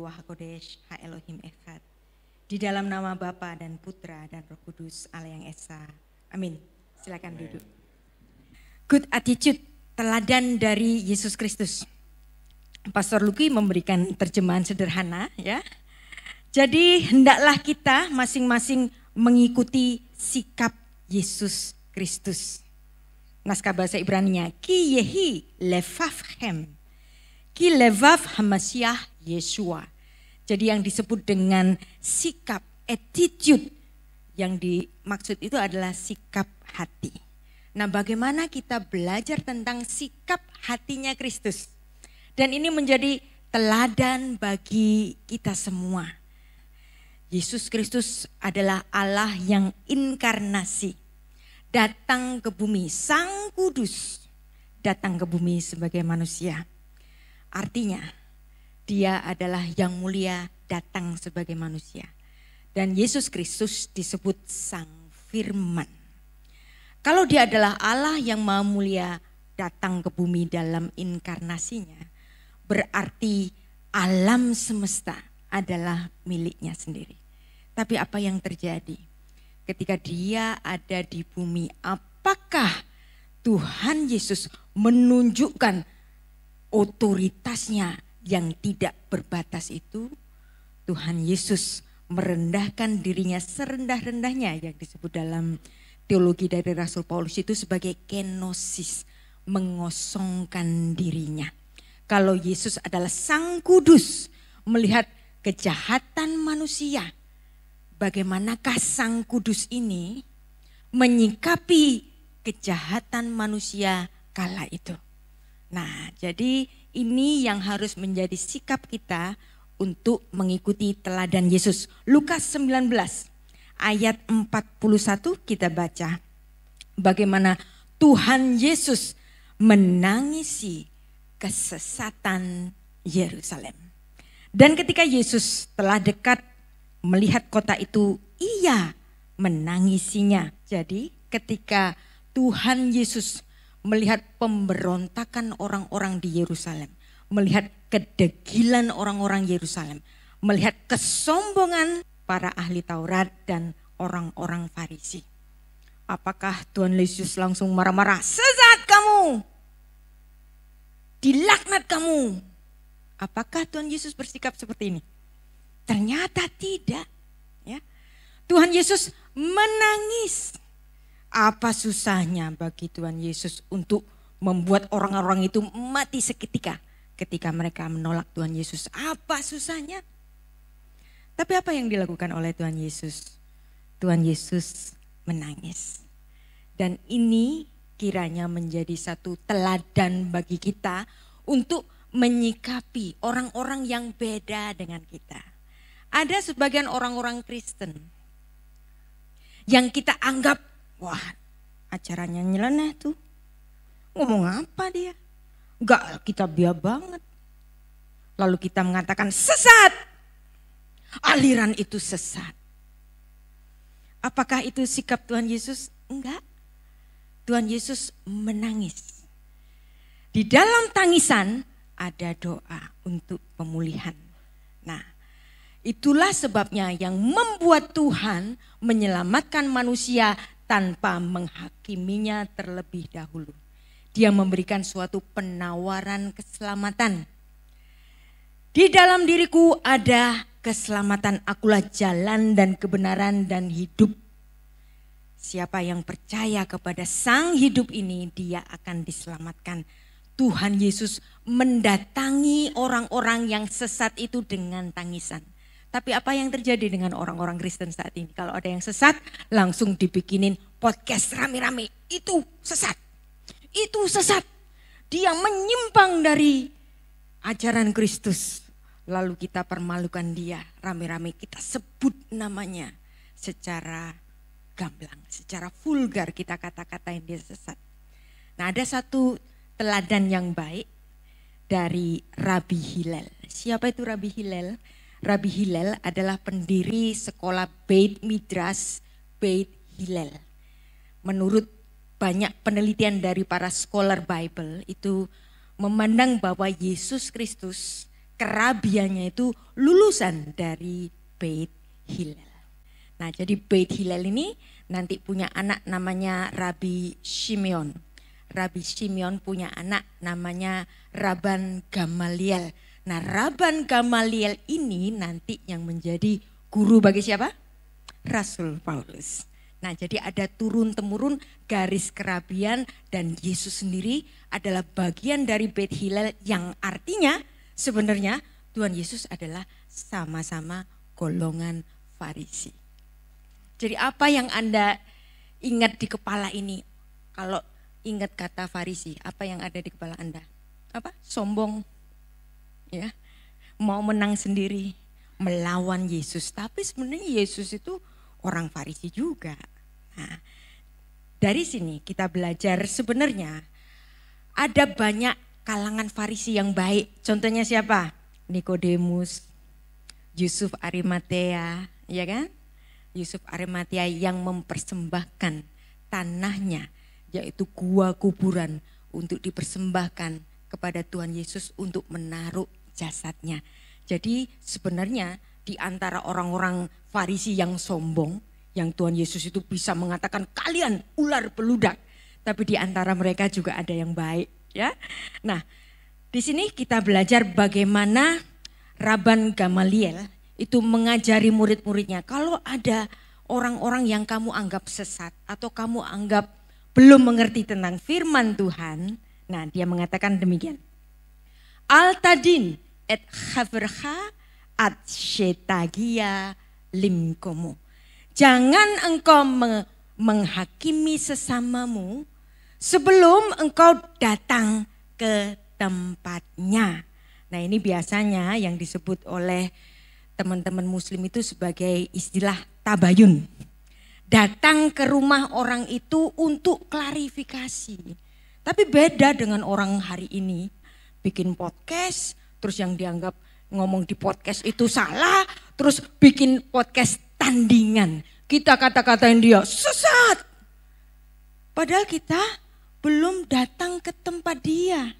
Ruach HaKodesh, Ha Elohim Echad. Di dalam nama Bapa dan Putra dan Roh Kudus, Allah yang Esa. Amin. Silakan duduk. Good attitude, teladan dari Yesus Kristus. Pastor Luki memberikan terjemahan sederhana ya. Jadi hendaklah kita masing-masing mengikuti sikap Yesus Kristus. Naskah bahasa Ibraninya, ki yehi levavchem, ki levav hamasiah Yeshua. Jadi yang disebut dengan sikap, attitude, yang dimaksud itu adalah sikap hati. Nah, bagaimana kita belajar tentang sikap hatinya Kristus? Dan ini menjadi teladan bagi kita semua. Yesus Kristus adalah Allah yang inkarnasi, datang ke bumi, Sang Kudus datang ke bumi sebagai manusia. Artinya, Dia adalah yang mulia datang sebagai manusia. Dan Yesus Kristus disebut Sang Firman. Kalau Dia adalah Allah yang Maha Mulia datang ke bumi dalam inkarnasinya, berarti alam semesta adalah miliknya sendiri. Tapi apa yang terjadi ketika Dia ada di bumi? Apakah Tuhan Yesus menunjukkan otoritasnya yang tidak berbatas itu? Tuhan Yesus merendahkan dirinya serendah-rendahnya, yang disebut dalam teologi dari Rasul Paulus itu sebagai kenosis, mengosongkan dirinya. Kalau Yesus adalah Sang Kudus melihat kejahatan manusia, bagaimanakah Sang Kudus ini menyikapi kejahatan manusia kala itu? Nah, jadi ini yang harus menjadi sikap kita untuk mengikuti teladan Yesus. Lukas 19 ayat 41 kita baca bagaimana Tuhan Yesus menangisi kesesatan Yerusalem. Dan ketika Yesus telah dekat melihat kota itu, Ia menangisinya. Jadi ketika Tuhan Yesus melihat pemberontakan orang-orang di Yerusalem, melihat kedegilan orang-orang Yerusalem, melihat kesombongan para ahli Taurat dan orang-orang Farisi, apakah Tuhan Yesus langsung marah-marah? Sesat kamu! Dilaknat kamu. Apakah Tuhan Yesus bersikap seperti ini? Ternyata tidak. Ya. Tuhan Yesus menangis. Apa susahnya bagi Tuhan Yesus untuk membuat orang-orang itu mati seketika ketika mereka menolak Tuhan Yesus? Apa susahnya? Tapi apa yang dilakukan oleh Tuhan Yesus? Tuhan Yesus menangis. Dan ini kiranya menjadi satu teladan bagi kita untuk menyikapi orang-orang yang beda dengan kita. Ada sebagian orang-orang Kristen yang kita anggap, wah acaranya nyeleneh tuh. Ngomong apa dia? Enggak, kita biar banget. Lalu kita mengatakan sesat. Aliran itu sesat. Apakah itu sikap Tuhan Yesus? Enggak. Tuhan Yesus menangis. Di dalam tangisan ada doa untuk pemulihan. Nah, itulah sebabnya yang membuat Tuhan menyelamatkan manusia tanpa menghakiminya terlebih dahulu. Dia memberikan suatu penawaran keselamatan. Di dalam diriku ada keselamatan, akulah jalan dan kebenaran dan hidup. Siapa yang percaya kepada Sang hidup ini, dia akan diselamatkan. Tuhan Yesus mendatangi orang-orang yang sesat itu dengan tangisan. Tapi apa yang terjadi dengan orang-orang Kristen saat ini? Kalau ada yang sesat, langsung dibikinin podcast rame-rame. Itu sesat. Itu sesat. Dia menyimpang dari ajaran Kristus. Lalu kita permalukan dia rame-rame. Kita sebut namanya secara gamblang, secara vulgar kita kata-katain dia sesat. Nah, ada satu teladan yang baik dari Rabi Hillel. Siapa itu Rabi Hillel? Rabi Hillel adalah pendiri sekolah Beit Midrash Beit Hillel. Menurut banyak penelitian dari para scholar Bible itu memandang bahwa Yesus Kristus kerabiannya itu lulusan dari Beit Hillel. Nah, jadi Beit Hillel ini nanti punya anak namanya Rabbi Shimeon. Rabbi Shimeon punya anak namanya Rabban Gamaliel. Nah, Rabban Gamaliel ini nanti yang menjadi guru bagi siapa? Rasul Paulus. Nah, jadi ada turun-temurun garis kerabian dan Yesus sendiri adalah bagian dari Beit Hillel yang artinya sebenarnya Tuhan Yesus adalah sama-sama golongan Farisi. Jadi apa yang Anda ingat di kepala ini? Kalau ingat kata Farisi, apa yang ada di kepala Anda? Apa? Sombong. Ya. Mau menang sendiri, melawan Yesus. Tapi sebenarnya Yesus itu orang Farisi juga. Nah, dari sini kita belajar sebenarnya ada banyak kalangan Farisi yang baik. Contohnya siapa? Nikodemus, Yusuf Arimatea, ya kan? Yusuf Arimatea yang mempersembahkan tanahnya, yaitu gua kuburan untuk dipersembahkan kepada Tuhan Yesus untuk menaruh jasadnya. Jadi sebenarnya di antara orang-orang Farisi yang sombong, yang Tuhan Yesus itu bisa mengatakan kalian ular beludak, tapi di antara mereka juga ada yang baik, ya. Nah, di sini kita belajar bagaimana Rabban Gamaliel itu mengajari murid-muridnya. Kalau ada orang-orang yang kamu anggap sesat atau kamu anggap belum mengerti tentang firman Tuhan, nah dia mengatakan demikian. Al-tadin et haverha at shetagia limkomu. Jangan engkau menghakimi sesamamu sebelum engkau datang ke tempatnya. Nah, ini biasanya yang disebut oleh teman-teman muslim itu sebagai istilah tabayun. Datang ke rumah orang itu untuk klarifikasi. Tapi beda dengan orang hari ini. Bikin podcast, terus yang dianggap ngomong di podcast itu salah, terus bikin podcast tandingan. Kita kata-katain dia sesat. Padahal kita belum datang ke tempat dia.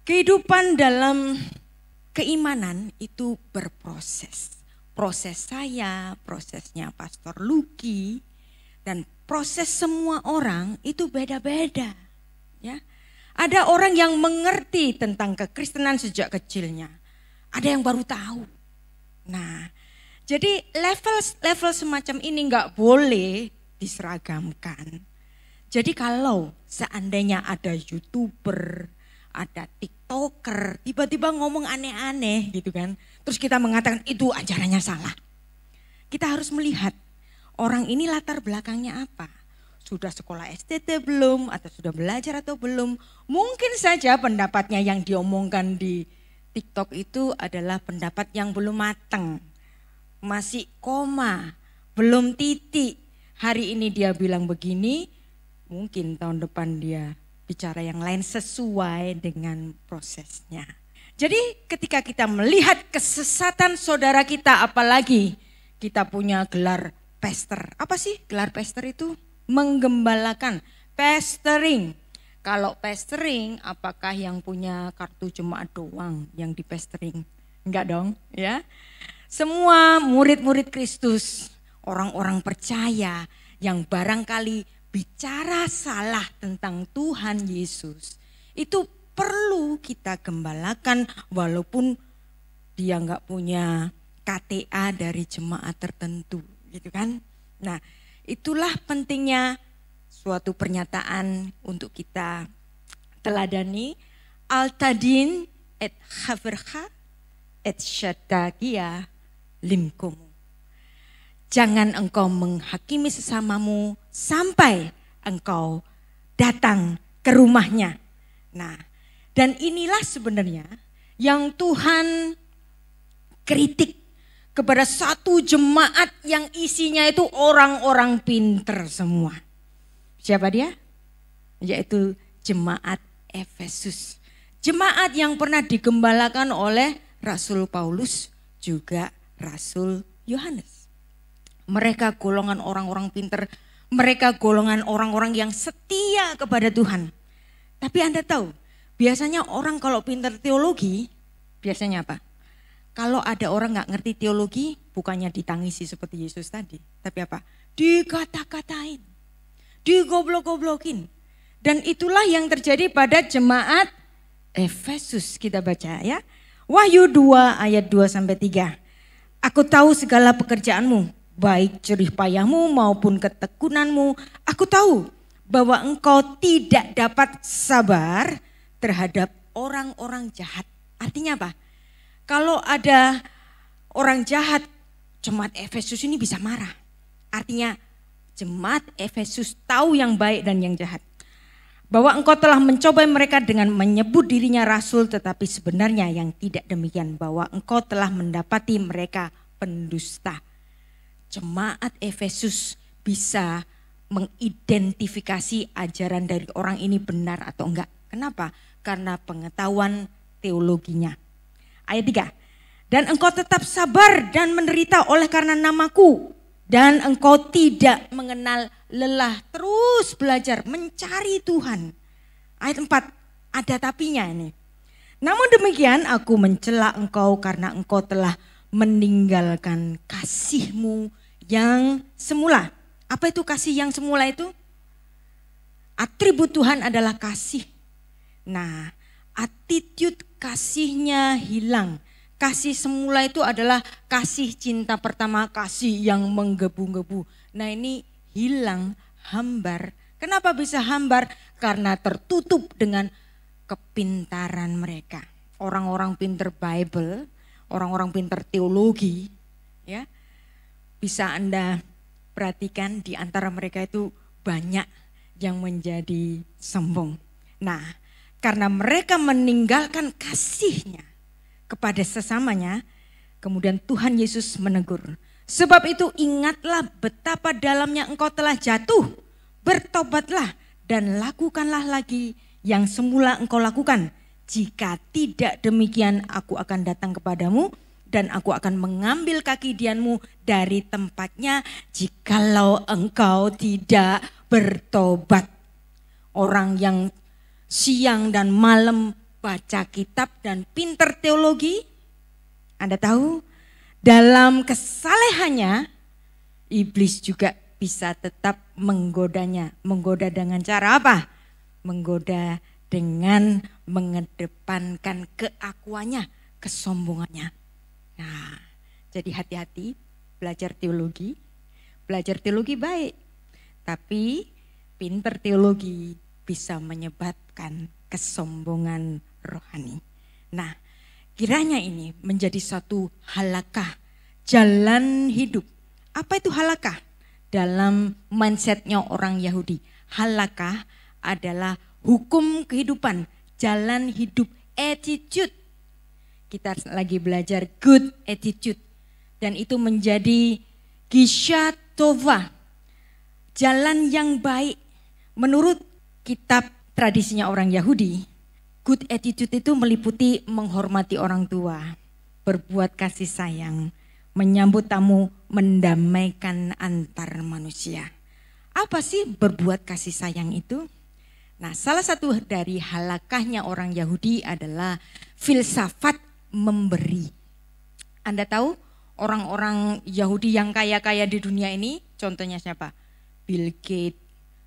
Kehidupan dalam keimanan itu berproses. Proses saya, prosesnya Pastor Luki, dan proses semua orang itu beda-beda. Ya. Ada orang yang mengerti tentang kekristenan sejak kecilnya. Ada yang baru tahu. Nah, jadi level semacam ini nggak boleh diseragamkan. Jadi kalau seandainya ada YouTuber, ada TikToker, tiba-tiba ngomong aneh-aneh gitu kan. Terus kita mengatakan itu ajarannya salah. Kita harus melihat orang ini latar belakangnya apa. Sudah sekolah STT belum atau sudah belajar atau belum. Mungkin saja pendapatnya yang diomongkan di TikTok itu adalah pendapat yang belum matang. Masih koma, belum titik. Hari ini dia bilang begini, mungkin tahun depan dia bicara yang lain sesuai dengan prosesnya. Jadi ketika kita melihat kesesatan saudara kita, apalagi kita punya gelar pastor. Apa sih gelar pastor itu? Menggembalakan, pastoring. Kalau pastoring, apakah yang punya kartu jemaat doang yang di pastoring? Enggak dong, ya. Semua murid-murid Kristus, orang-orang percaya yang barangkali bicara salah tentang Tuhan Yesus, itu perlu kita gembalakan walaupun dia enggak punya KTA dari jemaat tertentu, gitu kan. Nah, itulah pentingnya suatu pernyataan untuk kita teladani. Al-tadin et haverha et syadagia limkomu. Jangan engkau menghakimi sesamamu sampai engkau datang ke rumahnya. Nah, dan inilah sebenarnya yang Tuhan kritik kepada satu jemaat yang isinya itu orang-orang pinter semua. Siapa dia? Yaitu jemaat Efesus. Jemaat yang pernah digembalakan oleh Rasul Paulus juga Rasul Yohanes. Mereka golongan orang-orang pinter, mereka golongan orang-orang yang setia kepada Tuhan. Tapi Anda tahu, biasanya orang kalau pinter teologi, biasanya apa? Kalau ada orang nggak ngerti teologi, bukannya ditangisi seperti Yesus tadi, tapi apa? Dikata-katain, digoblok-goblokin. Dan itulah yang terjadi pada jemaat Efesus, kita baca ya. Wahyu 2 ayat 2-3. Aku tahu segala pekerjaanmu, baik jerih payahmu maupun ketekunanmu. Aku tahu bahwa engkau tidak dapat sabar terhadap orang-orang jahat. Artinya apa? Kalau ada orang jahat, jemaat Efesus ini bisa marah. Artinya jemaat Efesus tahu yang baik dan yang jahat. Bahwa engkau telah mencobai mereka dengan menyebut dirinya rasul, tetapi sebenarnya yang tidak demikian. Bahwa engkau telah mendapati mereka pendusta. Jemaat Efesus bisa mengidentifikasi ajaran dari orang ini benar atau enggak. Kenapa? Karena pengetahuan teologinya. Ayat 3. Dan engkau tetap sabar dan menderita oleh karena namaku. Dan engkau tidak mengenal lelah, terus belajar mencari Tuhan. Ayat 4, ada tapinya ini. Namun demikian aku mencela engkau karena engkau telah meninggalkan kasihmu yang semula. Apa itu kasih yang semula itu? Atribut Tuhan adalah kasih. Nah, attitude kasihnya hilang. Kasih semula itu adalah kasih cinta pertama, kasih yang menggebu-gebu. Nah ini hilang, hambar. Kenapa bisa hambar? Karena tertutup dengan kepintaran mereka. Orang-orang pinter Bible, orang-orang pinter teologi, ya bisa Anda perhatikan di antara mereka itu banyak yang menjadi sombong. Nah, karena mereka meninggalkan kasihnya kepada sesamanya, kemudian Tuhan Yesus menegur. Sebab itu ingatlah betapa dalamnya engkau telah jatuh, bertobatlah dan lakukanlah lagi yang semula engkau lakukan. Jika tidak demikian aku akan datang kepadamu dan aku akan mengambil kaki dianmu dari tempatnya jikalau engkau tidak bertobat. Orang yang siang dan malam baca kitab dan pinter teologi, Anda tahu dalam kesalehannya iblis juga bisa tetap menggodanya. Menggoda dengan cara apa? Menggoda dengan mengedepankan keakuannya, kesombongannya. Nah, jadi hati-hati belajar teologi. Belajar teologi baik, tapi pinter teologi bisa menyebabkan kesombongan rohani. Nah, kiranya ini menjadi satu halakah, jalan hidup. Apa itu halakah? Dalam mindsetnya orang Yahudi, halakah adalah hukum kehidupan, jalan hidup, attitude. Kita lagi belajar good attitude. Dan itu menjadi gisha tova, jalan yang baik. Menurut kitab tradisinya orang Yahudi, good attitude itu meliputi menghormati orang tua, berbuat kasih sayang, menyambut tamu, mendamaikan antar manusia. Apa sih berbuat kasih sayang itu? Nah, salah satu dari halakahnya orang Yahudi adalah filsafat memberi. Anda tahu orang-orang Yahudi yang kaya-kaya di dunia ini, contohnya siapa? Bill Gates,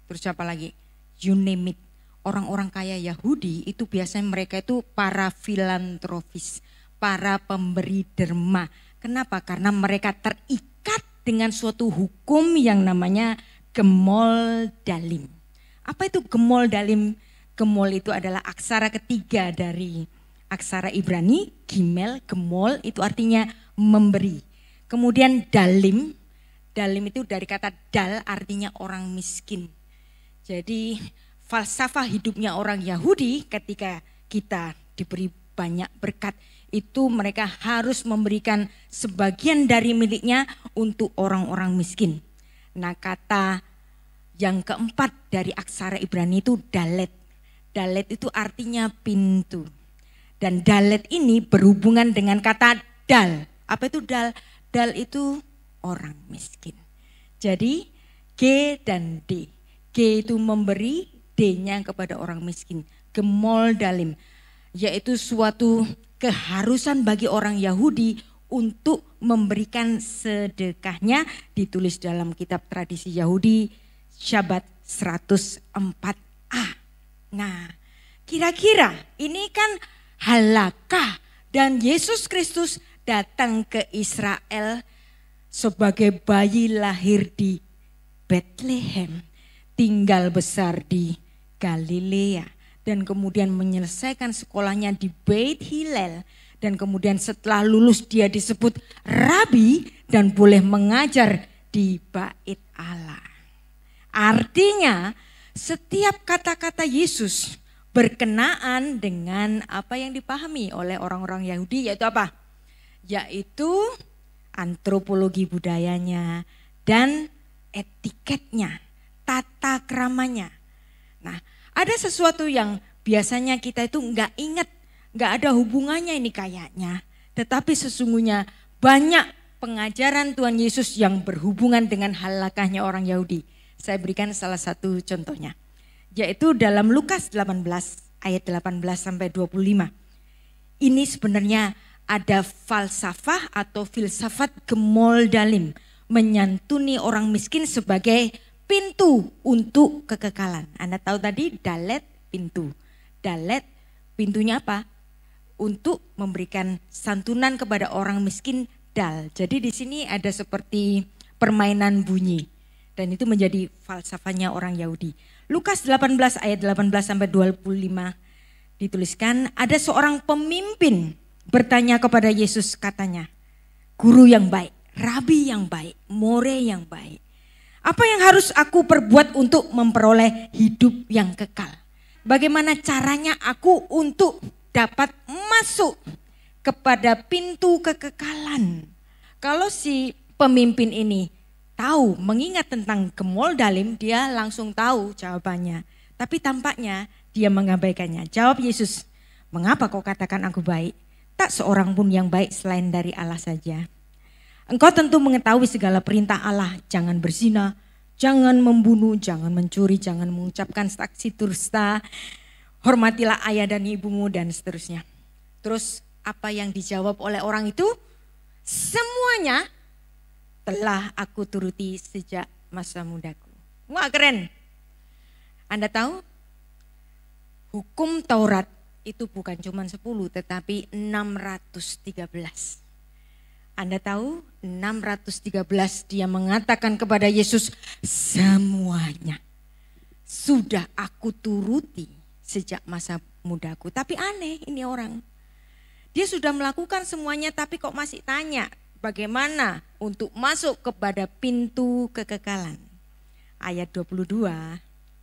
terus siapa lagi? You name it. Orang-orang kaya Yahudi itu biasanya mereka itu para filantropis, para pemberi derma. Kenapa? Karena mereka terikat dengan suatu hukum yang namanya gemol dalim. Apa itu gemol dalim? Gemol itu adalah aksara ketiga dari aksara Ibrani, gimel, gemol itu artinya memberi. Kemudian dalim, dalim itu dari kata dal artinya orang miskin. Jadi falsafah hidupnya orang Yahudi ketika kita diberi banyak berkat itu mereka harus memberikan sebagian dari miliknya untuk orang-orang miskin. Nah, kata yang keempat dari aksara Ibrani itu dalet. Dalet itu artinya pintu. Dan dalet ini berhubungan dengan kata dal. Apa itu dal? Dal itu orang miskin. Jadi G dan D. G itu memberi, D-nya kepada orang miskin. Gemol dalim, yaitu suatu keharusan bagi orang Yahudi untuk memberikan sedekahnya, ditulis dalam kitab tradisi Yahudi Syabat 104a. Nah, kira-kira ini kan halakah, dan Yesus Kristus datang ke Israel sebagai bayi lahir di Bethlehem, tinggal besar di Galilea, dan kemudian menyelesaikan sekolahnya di Beit Hillel, dan kemudian setelah lulus dia disebut rabi dan boleh mengajar di Bait Allah. Artinya setiap kata-kata Yesus berkenaan dengan apa yang dipahami oleh orang-orang Yahudi, yaitu apa? Yaitu antropologi budayanya dan etiketnya, tata keramanya. Nah, ada sesuatu yang biasanya kita itu nggak ingat, nggak ada hubungannya ini kayaknya. Tetapi sesungguhnya banyak pengajaran Tuhan Yesus yang berhubungan dengan halakahnya orang Yahudi. Saya berikan salah satu contohnya, yaitu dalam Lukas 18 ayat 18 sampai 25. Ini sebenarnya ada falsafah atau filsafat gemol dalim, menyantuni orang miskin sebagai pintu untuk kekekalan. Anda tahu tadi dalet pintu. Dalet pintunya apa? Untuk memberikan santunan kepada orang miskin, dal. Jadi di sini ada seperti permainan bunyi. Dan itu menjadi falsafahnya orang Yahudi. Lukas 18 ayat 18 sampai 25 dituliskan, ada seorang pemimpin bertanya kepada Yesus, katanya, guru yang baik, rabi yang baik, more yang baik. Apa yang harus aku perbuat untuk memperoleh hidup yang kekal? Bagaimana caranya aku untuk dapat masuk kepada pintu kekekalan? Kalau si pemimpin ini tahu, mengingat tentang gemol dalim, dia langsung tahu jawabannya. Tapi tampaknya dia mengabaikannya. Jawab Yesus, mengapa kau katakan aku baik? Tak seorang pun yang baik selain dari Allah saja. Engkau tentu mengetahui segala perintah Allah, jangan berzina, jangan membunuh, jangan mencuri, jangan mengucapkan saksi dusta, hormatilah ayah dan ibumu, dan seterusnya. Terus apa yang dijawab oleh orang itu? Semuanya telah aku turuti sejak masa mudaku. Wah, keren. Anda tahu hukum Taurat itu bukan cuma 10 tetapi 613. Anda tahu 613 dia mengatakan kepada Yesus, semuanya sudah aku turuti sejak masa mudaku. Tapi aneh ini orang. Dia sudah melakukan semuanya tapi kok masih tanya bagaimana untuk masuk kepada pintu kekekalan. Ayat 22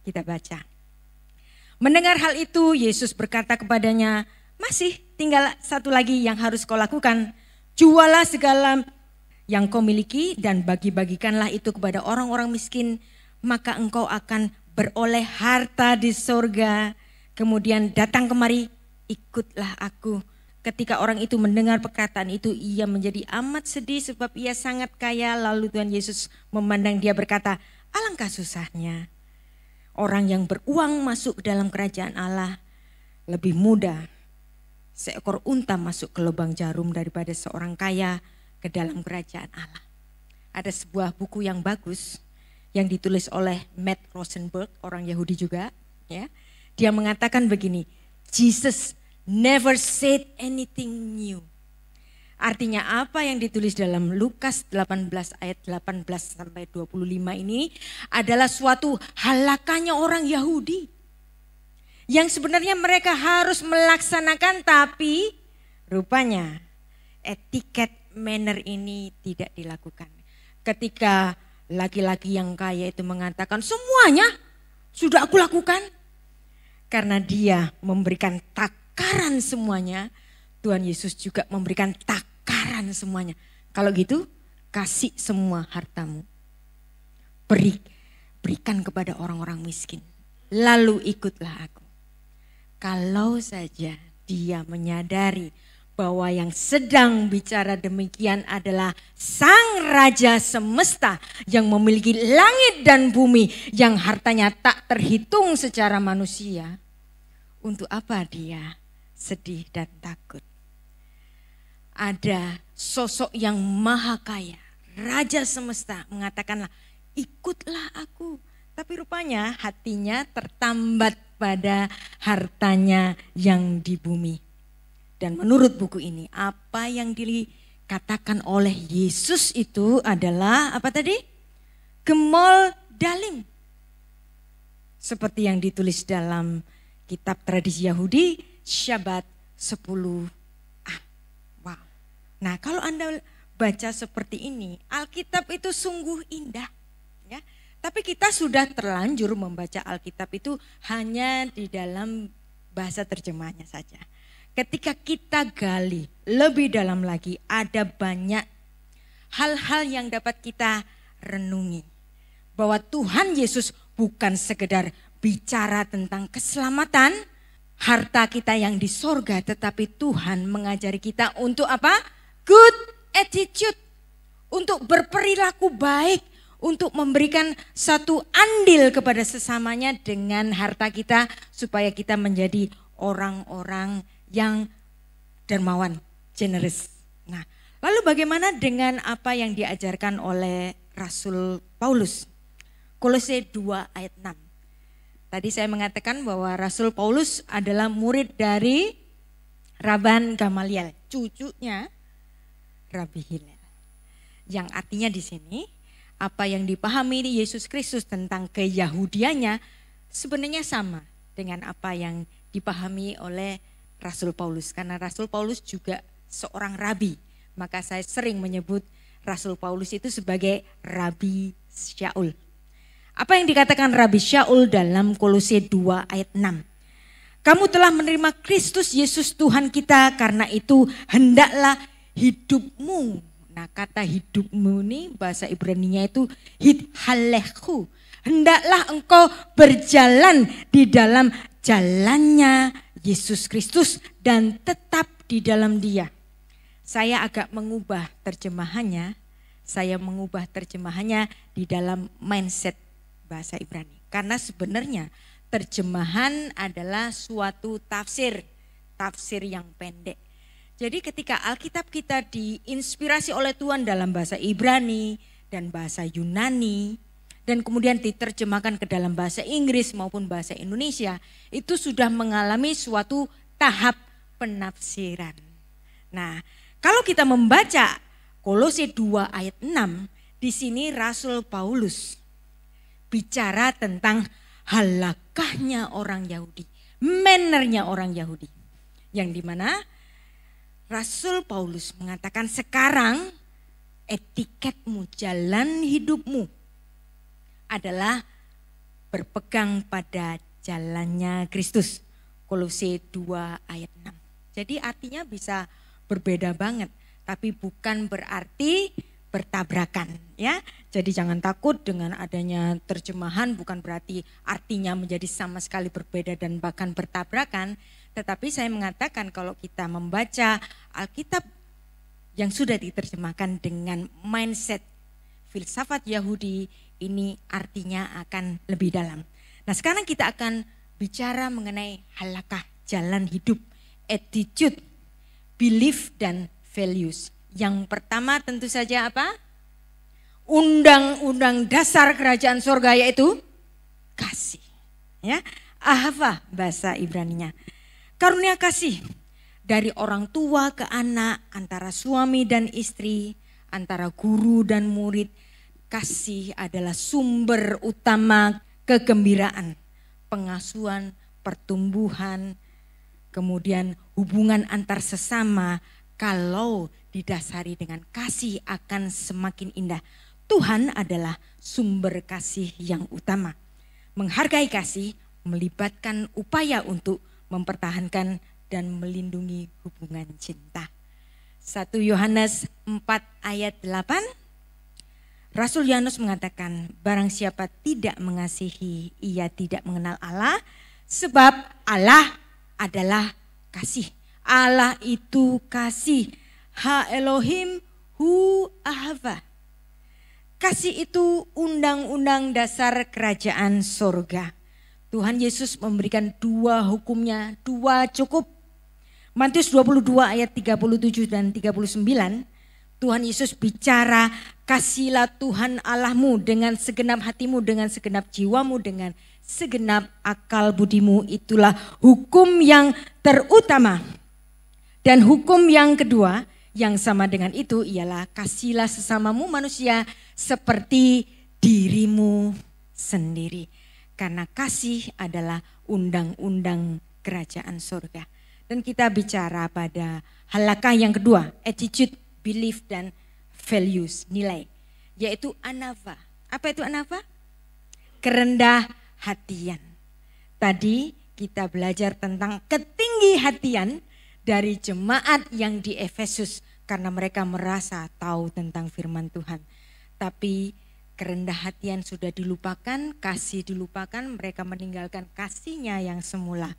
kita baca. Mendengar hal itu Yesus berkata kepadanya, masih tinggal satu lagi yang harus kau lakukan. Jualah segala yang kau miliki dan bagi-bagikanlah itu kepada orang-orang miskin. Maka engkau akan beroleh harta di sorga. Kemudian datang kemari, ikutlah aku. Ketika orang itu mendengar perkataan itu, ia menjadi amat sedih sebab ia sangat kaya. Lalu Tuhan Yesus memandang dia berkata, alangkah susahnya orang yang beruang masuk ke dalam kerajaan Allah. Lebih mudah seekor unta masuk ke lubang jarum daripada seorang kaya ke dalam kerajaan Allah. Ada sebuah buku yang bagus yang ditulis oleh Matt Rosenberg, orang Yahudi juga. Ya, dia mengatakan begini, Jesus never said anything new. Artinya apa yang ditulis dalam Lukas 18 ayat 18 sampai 25 ini adalah suatu halakanya orang Yahudi. Yang sebenarnya mereka harus melaksanakan, tapi rupanya etiket manner ini tidak dilakukan. Ketika laki-laki yang kaya itu mengatakan semuanya sudah aku lakukan. Karena dia memberikan takaran semuanya, Tuhan Yesus juga memberikan takaran semuanya. Kalau gitu kasih semua hartamu. Berikan kepada orang-orang miskin. Lalu ikutlah aku. Kalau saja dia menyadari bahwa yang sedang bicara demikian adalah Sang Raja Semesta yang memiliki langit dan bumi, yang hartanya tak terhitung secara manusia. Untuk apa dia sedih dan takut? ada sosok yang maha kaya, Raja semesta, mengatakanlah ikutlah aku. Tapi rupanya hatinya tertambat pada hartanya yang di bumi. Dan menurut buku ini, apa yang dikatakan oleh Yesus itu adalah apa tadi? Gemol dalim. Seperti yang ditulis dalam kitab tradisi Yahudi, Syabat 10. Wow. Nah, kalau Anda baca seperti ini, Alkitab itu sungguh indah. Ya. Tapi kita sudah terlanjur membaca Alkitab itu hanya di dalam bahasa terjemahnya saja. Ketika kita gali lebih dalam lagi, ada banyak hal-hal yang dapat kita renungi. Bahwa Tuhan Yesus bukan sekedar bicara tentang keselamatan, harta kita yang di sorga, tetapi Tuhan mengajari kita untuk apa? Good attitude, untuk berperilaku baik, untuk memberikan satu andil kepada sesamanya dengan harta kita, supaya kita menjadi orang-orang yang dermawan, generous. Nah, lalu bagaimana dengan apa yang diajarkan oleh Rasul Paulus? Kolose 2 ayat 6. Tadi saya mengatakan bahwa Rasul Paulus adalah murid dari Rabban Gamaliel, cucunya Rabi Hillel. Yang artinya di sini apa yang dipahami Yesus Kristus tentang keyahudiannya sebenarnya sama dengan apa yang dipahami oleh Rasul Paulus. Karena Rasul Paulus juga seorang rabi. Maka saya sering menyebut Rasul Paulus itu sebagai Rabi Syaul. Apa yang dikatakan Rabi Syaul dalam Kolose 2 ayat 6. Kamu telah menerima Kristus Yesus Tuhan kita, karena itu hendaklah hidupmu. Nah, kata hidupmu ini bahasa Ibrani-nya itu hidhalehu. Hendaklah engkau berjalan di dalam jalannya Yesus Kristus dan tetap di dalam Dia. Saya agak mengubah terjemahannya. Saya mengubah terjemahannya di dalam mindset bahasa Ibrani. Karena sebenarnya terjemahan adalah suatu tafsir yang pendek. Jadi ketika Alkitab kita diinspirasi oleh Tuhan dalam bahasa Ibrani dan bahasa Yunani, dan kemudian diterjemahkan ke dalam bahasa Inggris maupun bahasa Indonesia, itu sudah mengalami suatu tahap penafsiran. Nah, kalau kita membaca Kolose 2 ayat 6, di sini Rasul Paulus bicara tentang halakahnya orang Yahudi, mannernya orang Yahudi. Yang dimana Rasul Paulus mengatakan sekarang etiketmu, jalan hidupmu adalah berpegang pada jalannya Kristus. Kolose 2 ayat 6. Jadi artinya bisa berbeda banget, tapi bukan berarti bertabrakan ya. Jadi jangan takut dengan adanya terjemahan, bukan berarti artinya menjadi sama sekali berbeda dan bahkan bertabrakan. Tetapi saya mengatakan kalau kita membaca Alkitab yang sudah diterjemahkan dengan mindset filsafat Yahudi, ini artinya akan lebih dalam. Nah, sekarang kita akan bicara mengenai halakah, jalan hidup, attitude, belief dan values. Yang pertama tentu saja apa? Undang-undang dasar kerajaan sorga, yaitu kasih. Ya, ahava bahasa Ibraninya. Karunia kasih dari orang tua ke anak, antara suami dan istri, antara guru dan murid. Kasih adalah sumber utama kegembiraan, pengasuhan, pertumbuhan, kemudian hubungan antar sesama. Kalau didasari dengan kasih akan semakin indah. Tuhan adalah sumber kasih yang utama. Menghargai kasih melibatkan upaya untuk mempertahankan dan melindungi hubungan cinta. 1 Yohanes 4 ayat 8. Rasul Yohanes mengatakan, barang siapa tidak mengasihi, ia tidak mengenal Allah, sebab Allah adalah kasih. Allah itu kasih. Ha Elohim hu ahava. Kasih itu undang-undang dasar kerajaan sorga. Tuhan Yesus memberikan 2 hukumnya, 2 cukup. Matius 22 ayat 37 dan 39, Tuhan Yesus bicara, kasihlah Tuhan Allahmu dengan segenap hatimu, dengan segenap jiwamu, dengan segenap akal budimu. Itulah hukum yang terutama. Dan hukum yang kedua yang sama dengan itu ialah kasihlah sesamamu manusia seperti dirimu sendiri. Karena kasih adalah undang-undang kerajaan surga. Dan kita bicara pada halakah yang kedua, attitude, belief, dan values, nilai. Yaitu anava. Apa itu anava? Kerendah hatian. Tadi kita belajar tentang ketinggi hatian dari jemaat yang di Efesus. Karena mereka merasa tahu tentang firman Tuhan. Tapi kerendah hatian sudah dilupakan, kasih dilupakan, mereka meninggalkan kasihnya yang semula.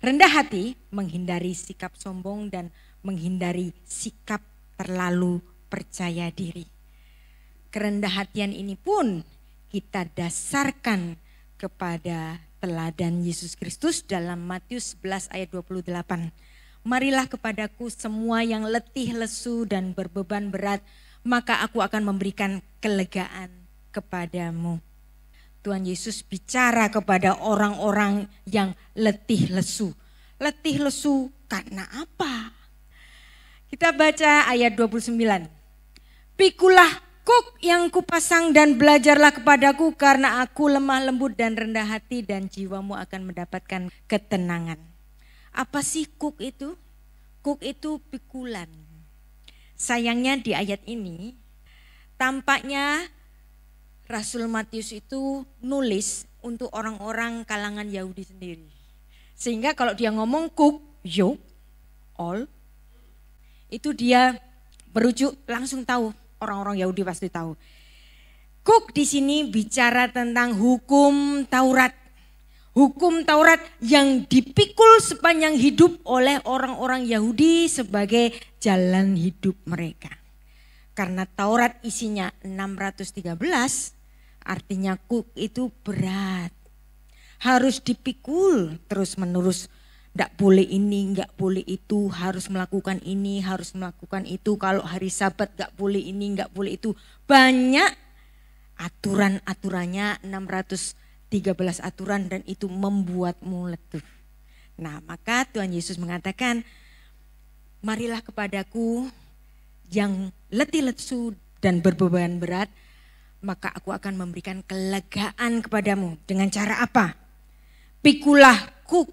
Rendah hati menghindari sikap sombong dan menghindari sikap terlalu percaya diri. Kerendah hatian ini pun kita dasarkan kepada teladan Yesus Kristus dalam Matius 11 ayat 28. Marilah kepadaku semua yang letih, lesu dan berbeban berat, maka aku akan memberikan kelegaan kepadamu. Tuhan Yesus bicara kepada orang-orang yang letih lesu. Letih lesu karena apa? Kita baca ayat 29. Pikulah kuk yang kupasang dan belajarlah kepadaku karena aku lemah lembut dan rendah hati dan jiwamu akan mendapatkan ketenangan. Apa sih kuk itu? Kuk itu pikulan. Sayangnya di ayat ini tampaknya Rasul Matius itu nulis untuk orang-orang kalangan Yahudi sendiri. Sehingga kalau dia ngomong cook, yoke, all, itu dia merujuk langsung tahu, orang-orang Yahudi pasti tahu. Cook di sini bicara tentang hukum Taurat. Hukum Taurat yang dipikul sepanjang hidup oleh orang-orang Yahudi sebagai jalan hidup mereka. Karena Taurat isinya 613, artinya kuk itu berat. Harus dipikul terus menerus. Tidak boleh ini, nggak boleh itu, harus melakukan ini, harus melakukan itu. Kalau hari Sabat nggak boleh ini, nggak boleh itu. Banyak aturan-aturannya, 613 aturan dan itu membuatmu letih. Nah maka Tuhan Yesus mengatakan, marilah kepadaku yang letih lesu dan berbeban berat, maka aku akan memberikan kelegaan kepadamu. Dengan cara apa? Pikulah kuk,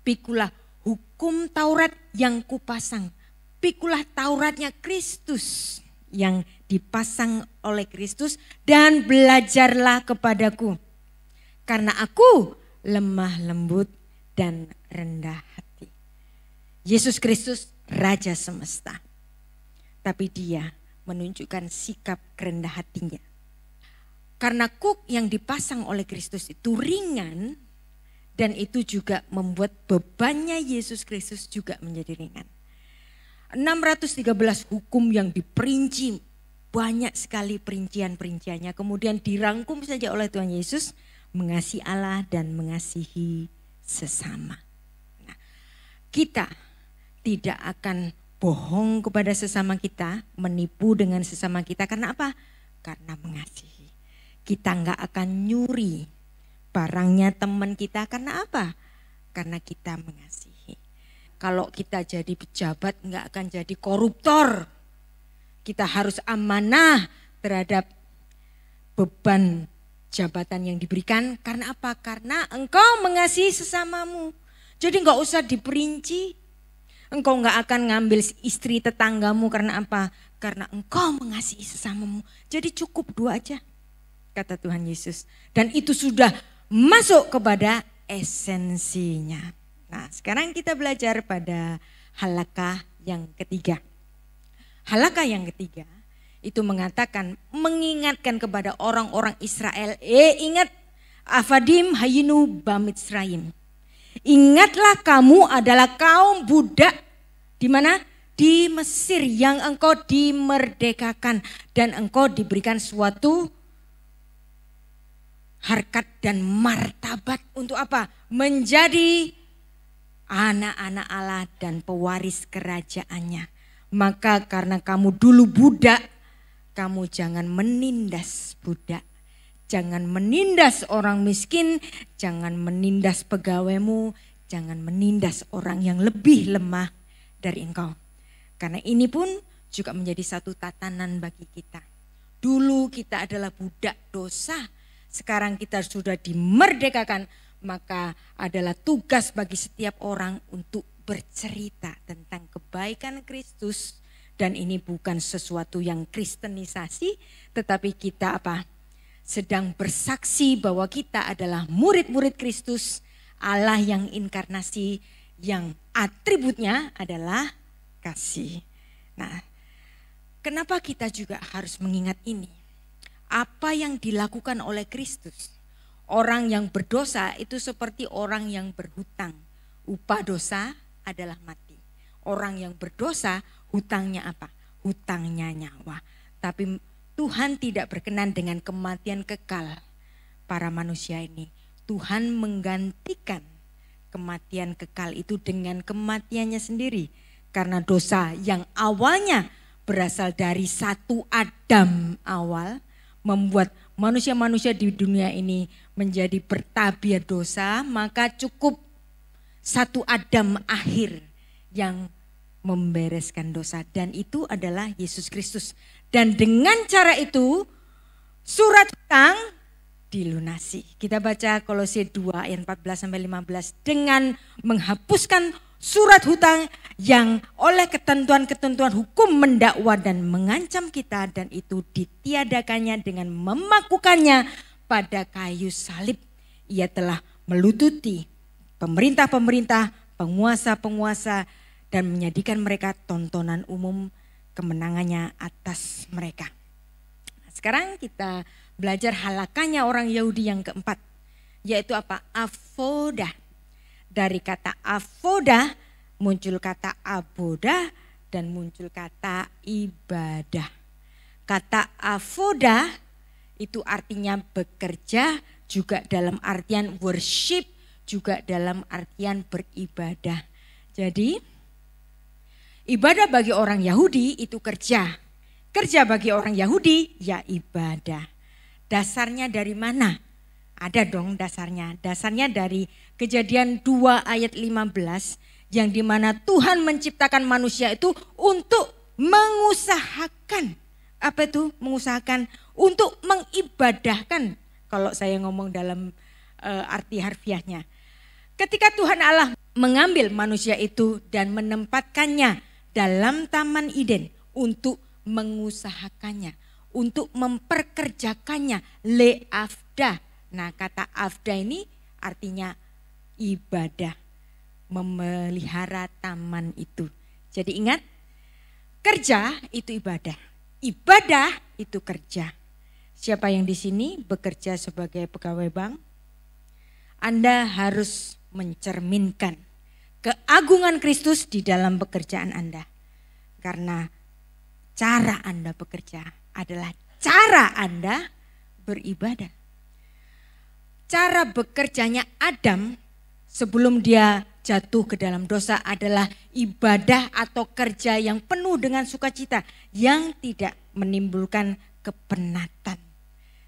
pikulah hukum Taurat yang kupasang. Pikulah Tauratnya Kristus yang dipasang oleh Kristus dan belajarlah kepadaku. Karena aku lemah lembut dan rendah hati. Yesus Kristus Raja semesta. Tapi dia menunjukkan sikap kerendah hatinya. Karena kuk yang dipasang oleh Kristus itu ringan dan itu juga membuat bebannya Yesus Kristus juga menjadi ringan. 613 hukum yang diperinci, banyak sekali perincian-perinciannya. Kemudian dirangkum saja oleh Tuhan Yesus, mengasihi Allah dan mengasihi sesama. Nah, kita tidak akan bohong kepada sesama kita, menipu dengan sesama kita. Karena apa? Karena mengasihi. Kita nggak akan nyuri barangnya teman kita. Karena apa? Karena kita mengasihi. Kalau kita jadi pejabat nggak akan jadi koruptor. Kita harus amanah terhadap beban jabatan yang diberikan. Karena apa? Karena engkau mengasihi sesamamu. Jadi nggak usah diperinci. Engkau nggak akan ngambil istri tetanggamu karena apa? Karena engkau mengasihi sesamamu. Jadi cukup 2 aja, kata Tuhan Yesus. Dan itu sudah masuk kepada esensinya. Nah sekarang kita belajar pada halakah yang ketiga. Halakah yang ketiga itu mengatakan, mengingatkan kepada orang-orang Israel. Ingat, Avadim Hayinu Bamitsraim. Ingatlah kamu adalah kaum budak di mana? Di Mesir yang engkau dimerdekakan dan engkau diberikan suatu harkat dan martabat untuk apa? Menjadi anak-anak Allah dan pewaris kerajaannya. Maka karena kamu dulu budak, kamu jangan menindas budak. Jangan menindas orang miskin, jangan menindas pegawaimu, jangan menindas orang yang lebih lemah dari engkau. Karena ini pun juga menjadi satu tatanan bagi kita. Dulu kita adalah budak dosa, sekarang kita sudah dimerdekakan, maka adalah tugas bagi setiap orang untuk bercerita tentang kebaikan Kristus. Dan ini bukan sesuatu yang kristenisasi, tetapi kita sedang bersaksi bahwa kita adalah murid-murid Kristus, Allah yang inkarnasi, yang atributnya adalah kasih. Nah, kenapa kita juga harus mengingat ini? Apa yang dilakukan oleh Kristus? Orang yang berdosa itu seperti orang yang berhutang. Upah dosa adalah mati. Orang yang berdosa hutangnya apa? Hutangnya nyawa. Tapi Tuhan tidak berkenan dengan kematian kekal para manusia ini. Tuhan menggantikan kematian kekal itu dengan kematiannya sendiri. Karena dosa yang awalnya berasal dari satu Adam awal, membuat manusia-manusia di dunia ini menjadi bertabiat dosa, maka cukup satu Adam akhir yang membereskan dosa, dan itu adalah Yesus Kristus. Dan dengan cara itu surat hutang dilunasi. Kita baca Kolose 2 ayat 14 sampai 15, dengan menghapuskan surat hutang yang oleh ketentuan-ketentuan hukum mendakwa dan mengancam kita, dan itu ditiadakannya dengan memakukannya pada kayu salib. Ia telah melututi pemerintah-pemerintah, penguasa-penguasa, dan menjadikan mereka tontonan umum kemenangannya atas mereka. Sekarang kita belajar halakannya orang Yahudi yang keempat, yaitu avoda. Dari kata avoda muncul kata aboda dan muncul kata ibadah. Kata avoda itu artinya bekerja, juga dalam artian worship, juga dalam artian beribadah. Jadi ibadah bagi orang Yahudi itu kerja. Kerja bagi orang Yahudi ya ibadah. Dasarnya dari mana? Ada dong dasarnya. Dasarnya dari Kejadian 2 ayat 15 yang dimana Tuhan menciptakan manusia itu untuk mengusahakan. Apa itu? Mengusahakan untuk mengibadahkan. Kalau saya ngomong dalam arti harfiahnya. Ketika Tuhan Allah mengambil manusia itu dan menempatkannya dalam Taman Eden untuk mengusahakannya, untuk memperkerjakannya, le'afda. Nah, kata afda ini artinya ibadah, memelihara taman itu. Jadi ingat, kerja itu ibadah, ibadah itu kerja. Siapa yang di sini bekerja sebagai pegawai bank? Anda harus mencerminkan keagungan Kristus di dalam pekerjaan Anda. Karena cara Anda bekerja adalah cara Anda beribadah. Cara bekerjanya Adam sebelum dia jatuh ke dalam dosa adalah ibadah atau kerja yang penuh dengan sukacita, yang tidak menimbulkan kepenatan.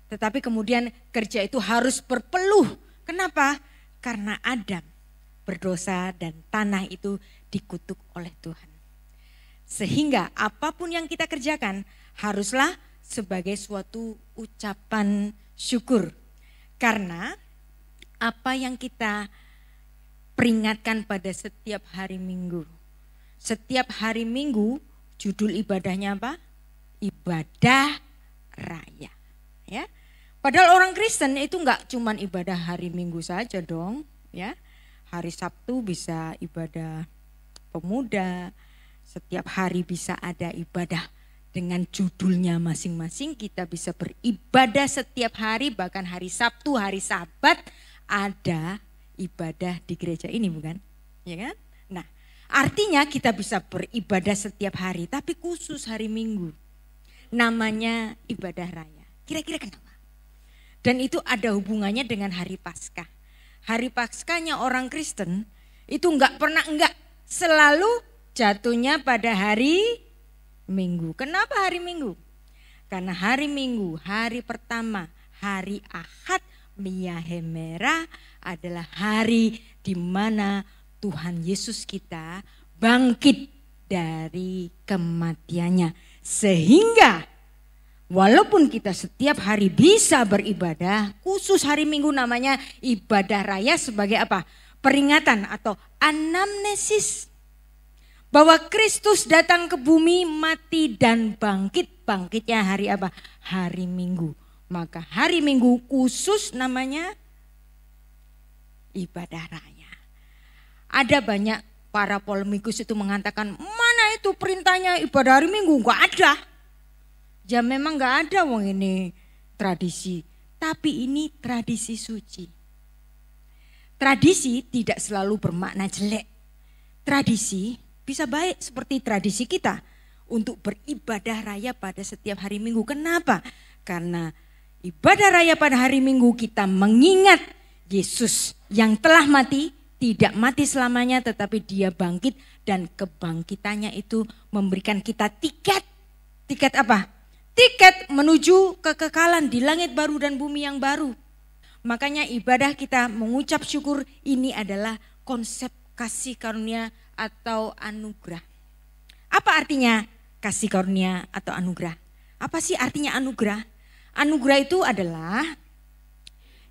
Tetapi kemudian kerja itu harus berpeluh. Kenapa? Karena Adam berdosa dan tanah itu dikutuk oleh Tuhan. Sehingga apapun yang kita kerjakan haruslah sebagai suatu ucapan syukur. Karena apa yang kita peringatkan pada setiap hari Minggu. Setiap hari Minggu judul ibadahnya apa? Ibadah raya. Ya. Padahal orang Kristen itu enggak cuman ibadah hari Minggu saja dong, ya. Hari Sabtu bisa ibadah pemuda, setiap hari bisa ada ibadah dengan judulnya masing-masing. Kita bisa beribadah setiap hari, bahkan hari Sabtu, hari Sabat ada ibadah di gereja ini, bukan? Ya kan? Nah, artinya kita bisa beribadah setiap hari, tapi khusus hari Minggu. Namanya ibadah raya. Kira-kira kenapa? Dan itu ada hubungannya dengan hari Paskah. Hari Paskahnya orang Kristen Itu enggak pernah enggak. Selalu jatuhnya pada hari Minggu. Kenapa hari Minggu? Karena hari Minggu, hari pertama, hari Ahad, Miyahemera adalah hari di mana Tuhan Yesus kita bangkit dari kematiannya. Sehingga walaupun kita setiap hari bisa beribadah, khusus hari Minggu namanya ibadah raya sebagai apa? Peringatan atau anamnesis. Bahwa Kristus datang ke bumi, mati dan bangkit. Bangkitnya hari apa? Hari Minggu. Maka hari Minggu khusus namanya ibadah raya. Ada banyak para polemikus itu mengatakan, mana itu perintahnya ibadah hari Minggu? Enggak ada. Ya memang enggak ada wong ini tradisi. Tapi ini tradisi suci. Tradisi tidak selalu bermakna jelek. Tradisi bisa baik seperti tradisi kita untuk beribadah raya pada setiap hari Minggu. Kenapa? Karena ibadah raya pada hari Minggu kita mengingat Yesus yang telah mati, tidak mati selamanya tetapi dia bangkit dan kebangkitannya itu memberikan kita tiket. Tiket apa? Tiket menuju kekekalan di langit baru dan bumi yang baru. Makanya ibadah kita mengucap syukur ini adalah konsep kasih karunia atau anugerah. Apa artinya kasih karunia atau anugerah? Apa sih artinya anugerah? Anugerah itu adalah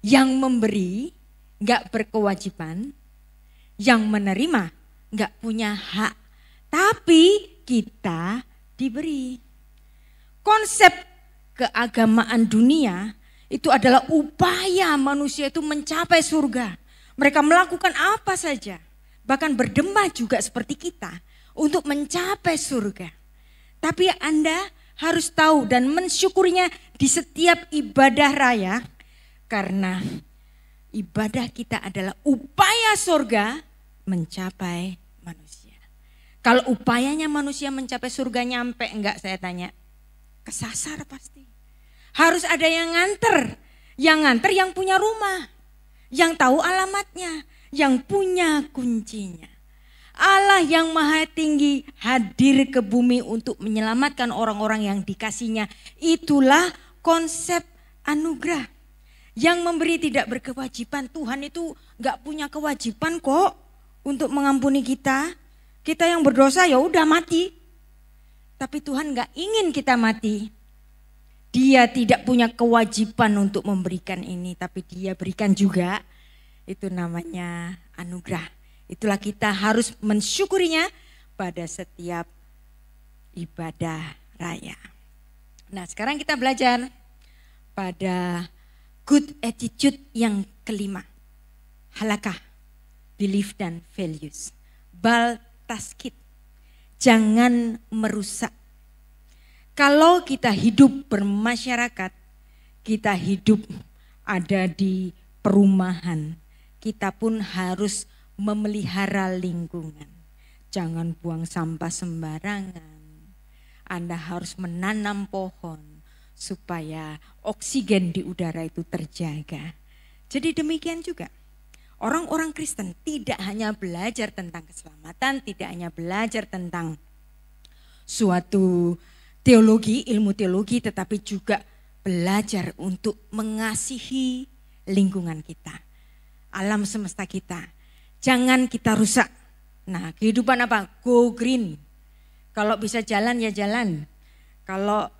yang memberi gak berkewajiban, yang menerima gak punya hak, tapi kita diberi. Konsep keagamaan dunia itu adalah upaya manusia itu mencapai surga. Mereka melakukan apa saja, bahkan berdemah juga seperti kita untuk mencapai surga. Tapi Anda harus tahu dan mensyukurinya di setiap ibadah raya. Karena ibadah kita adalah upaya surga mencapai manusia. Kalau upayanya manusia mencapai surga nyampe enggak saya tanya? Kesasar pasti. Harus ada yang nganter. Yang nganter yang punya rumah. Yang tahu alamatnya. Yang punya kuncinya. Allah yang maha tinggi hadir ke bumi untuk menyelamatkan orang-orang yang dikasihnya. Itulah konsep anugerah. Yang memberi tidak berkewajiban. Tuhan itu gak punya kewajiban kok untuk mengampuni kita. Kita yang berdosa ya udah mati. Tapi Tuhan gak ingin kita mati. Dia tidak punya kewajiban untuk memberikan ini. Tapi dia berikan juga. Itu namanya anugerah. Itulah kita harus mensyukurinya pada setiap ibadah raya. Nah sekarang kita belajar pada good attitude yang kelima. Halakah, belief dan values. Bal taskit. Jangan merusak. Kalau kita hidup bermasyarakat, kita hidup ada di perumahan, kita pun harus memelihara lingkungan. Jangan buang sampah sembarangan. Anda harus menanam pohon supaya oksigen di udara itu terjaga. Jadi demikian juga. Orang-orang Kristen tidak hanya belajar tentang keselamatan, tidak hanya belajar tentang suatu teologi, ilmu teologi, tetapi juga belajar untuk mengasihi lingkungan kita, alam semesta kita. Jangan kita rusak. Nah, kehidupan apa? Go green. Kalau bisa jalan ya jalan. Kalau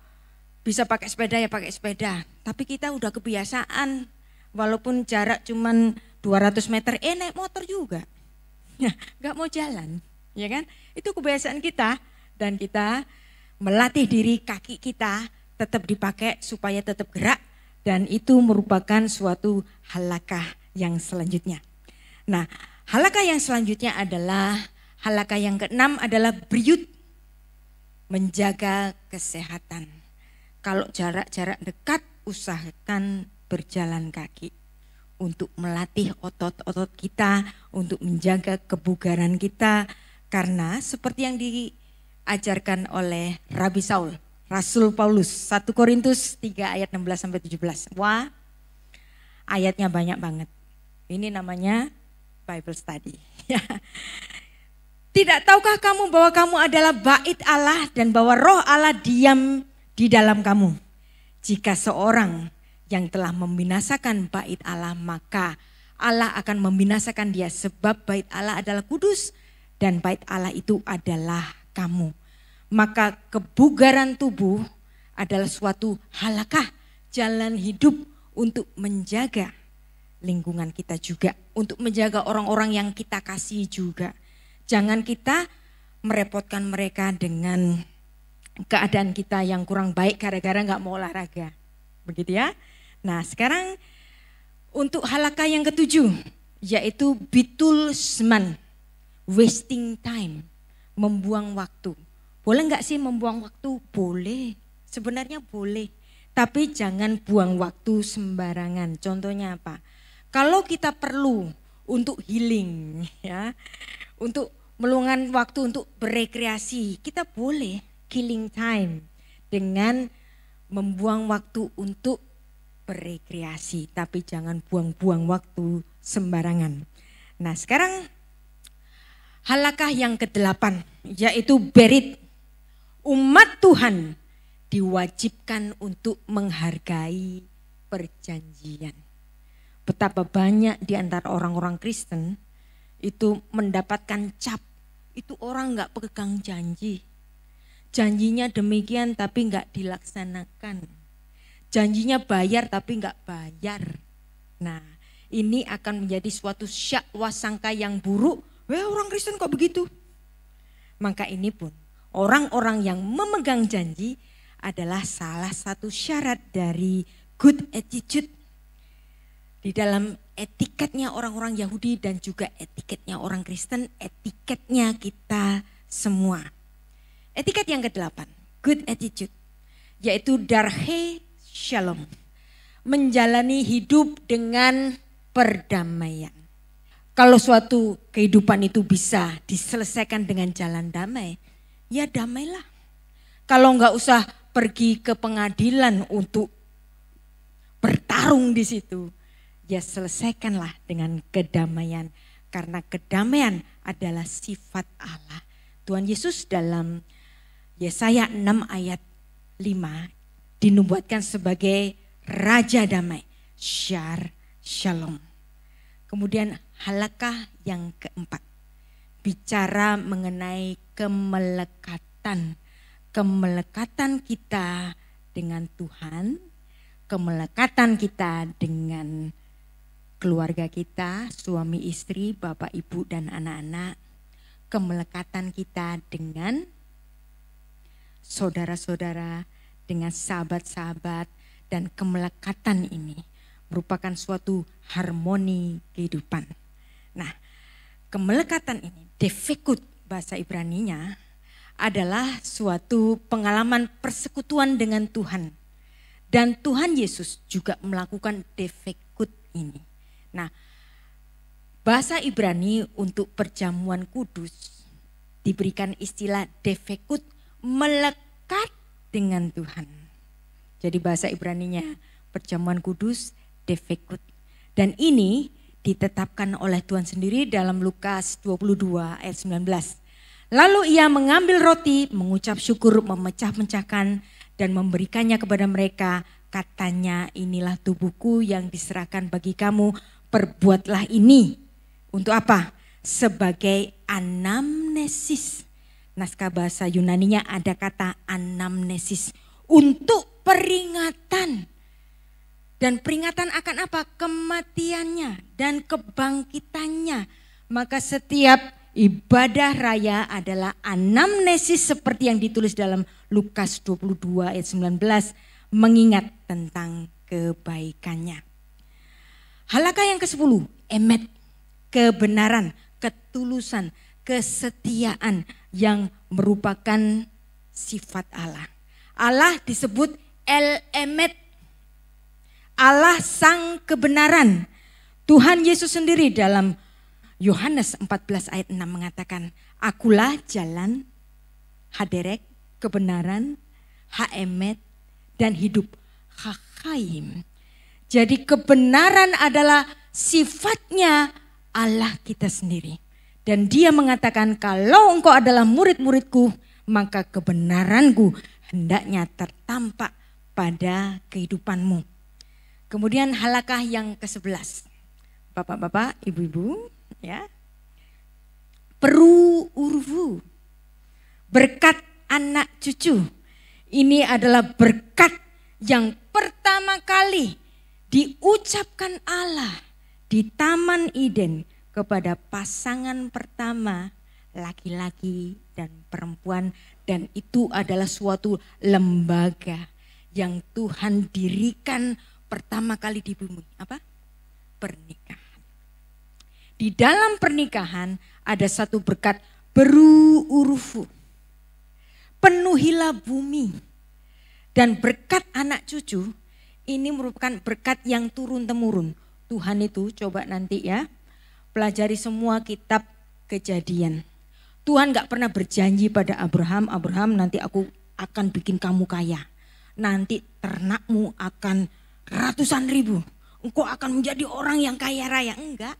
bisa pakai sepeda ya pakai sepeda. Tapi kita udah kebiasaan, walaupun jarak cuman 200 meter, naik motor juga. Gak mau jalan, ya kan? Itu kebiasaan kita dan kita melatih diri kaki kita tetap dipakai supaya tetap gerak dan itu merupakan suatu halakah yang selanjutnya. Nah, halakah yang selanjutnya adalah halakah yang keenam adalah beriut, menjaga kesehatan. Kalau jarak-jarak dekat usahakan berjalan kaki. Untuk melatih otot-otot kita, untuk menjaga kebugaran kita. Karena seperti yang diajarkan oleh Rabi Saul, Rasul Paulus, 1 Korintus 3 ayat 16-17. Wah, ayatnya banyak banget. Ini namanya Bible study. Ya. Tidak tahukah kamu bahwa kamu adalah bait Allah dan bahwa roh Allah diam di dalam kamu? Jika seorang yang telah membinasakan bait Allah, maka Allah akan membinasakan dia, sebab bait Allah adalah kudus dan bait Allah itu adalah kamu. Maka kebugaran tubuh adalah suatu halakah jalan hidup untuk menjaga lingkungan kita juga, untuk menjaga orang-orang yang kita kasih juga. Jangan kita merepotkan mereka dengan keadaan kita yang kurang baik gara-gara gak mau olahraga. Begitu ya. Nah sekarang untuk halakah yang ketujuh, yaitu bitul zman, wasting time, membuang waktu. Boleh gak sih membuang waktu? Boleh, sebenarnya boleh. Tapi jangan buang waktu sembarangan. Contohnya apa? Kalau kita perlu untuk healing ya, untuk meluangkan waktu untuk berekreasi, kita boleh killing time dengan membuang waktu untuk berekreasi, tapi jangan buang-buang waktu sembarangan. Nah sekarang halakah yang ke-8, yaitu berit. Umat Tuhan diwajibkan untuk menghargai perjanjian. Betapa banyak di antara orang-orang Kristen itu mendapatkan cap, itu orang gak pegang janji. Janjinya demikian tapi gak dilaksanakan. Janjinya bayar tapi gak bayar. Nah ini akan menjadi suatu syakwa sangka yang buruk. Wah orang Kristen kok begitu? Maka ini pun orang-orang yang memegang janji adalah salah satu syarat dari good attitude. Di dalam etiketnya orang-orang Yahudi dan juga etiketnya orang Kristen, etiketnya kita semua. Etiket yang ke-8, good attitude, yaitu darhe shalom, menjalani hidup dengan perdamaian. Kalau suatu kehidupan itu bisa diselesaikan dengan jalan damai, ya damailah. Kalau enggak usah pergi ke pengadilan untuk bertarung di situ, ya selesaikanlah dengan kedamaian. Karena kedamaian adalah sifat Allah. Tuhan Yesus dalam Yesaya 6 ayat 5 dinubuatkan sebagai Raja Damai. Shalom. Kemudian halakah yang ke-4. Bicara mengenai kemelekatan. Kemelekatan kita dengan Tuhan. Kemelekatan kita dengan keluarga kita, suami istri, bapak ibu dan anak-anak. Kemelekatan kita dengan saudara-saudara, dengan sahabat-sahabat, dan kemelekatan ini merupakan suatu harmoni kehidupan. Nah, kemelekatan ini, defekut bahasa Ibraninya, adalah suatu pengalaman persekutuan dengan Tuhan. Dan Tuhan Yesus juga melakukan defekut ini. Nah, bahasa Ibrani untuk perjamuan kudus diberikan istilah defekut, melekat dengan Tuhan. Jadi bahasa Ibraninya perjamuan kudus, defekut. Dan ini ditetapkan oleh Tuhan sendiri dalam Lukas 22 ayat 19. Lalu ia mengambil roti, mengucap syukur, memecah-mecahkan dan memberikannya kepada mereka. Katanya, inilah tubuhku yang diserahkan bagi kamu, perbuatlah ini. Untuk apa? Sebagai anamnesis. Naskah bahasa Yunaninya ada kata anamnesis. Untuk peringatan. Dan peringatan akan apa? Kematiannya dan kebangkitannya. Maka setiap ibadah raya adalah anamnesis seperti yang ditulis dalam Lukas 22 ayat 19. Mengingat tentang kebaikannya. Halakah yang ke-10, emet, kebenaran, ketulusan, kesetiaan yang merupakan sifat Allah. Allah disebut El-Emet, Allah sang kebenaran. Tuhan Yesus sendiri dalam Yohanes 14 ayat 6 mengatakan, akulah jalan, haderek, kebenaran, ha-emet, dan hidup, ha-chaim. Jadi kebenaran adalah sifatnya Allah kita sendiri. Dan dia mengatakan, kalau engkau adalah murid-muridku, maka kebenaranku hendaknya tertampak pada kehidupanmu. Kemudian halakah yang ke-11. Bapak-bapak, ibu-ibu, ya. Peru urvu, berkat anak cucu. Ini adalah berkat yang pertama kali diucapkan Allah di Taman Eden kepada pasangan pertama laki-laki dan perempuan, dan itu adalah suatu lembaga yang Tuhan dirikan pertama kali di bumi. Apa? Pernikahan. Di dalam pernikahan ada satu berkat berurufu. Penuhilah bumi. Dan berkat anak cucu ini merupakan berkat yang turun-temurun. Tuhan itu coba nanti ya, pelajari semua kitab Kejadian. Tuhan gak pernah berjanji pada Abraham, Abraham nanti aku akan bikin kamu kaya. Nanti ternakmu akan ratusan ribu. Engkau akan menjadi orang yang kaya raya. Enggak.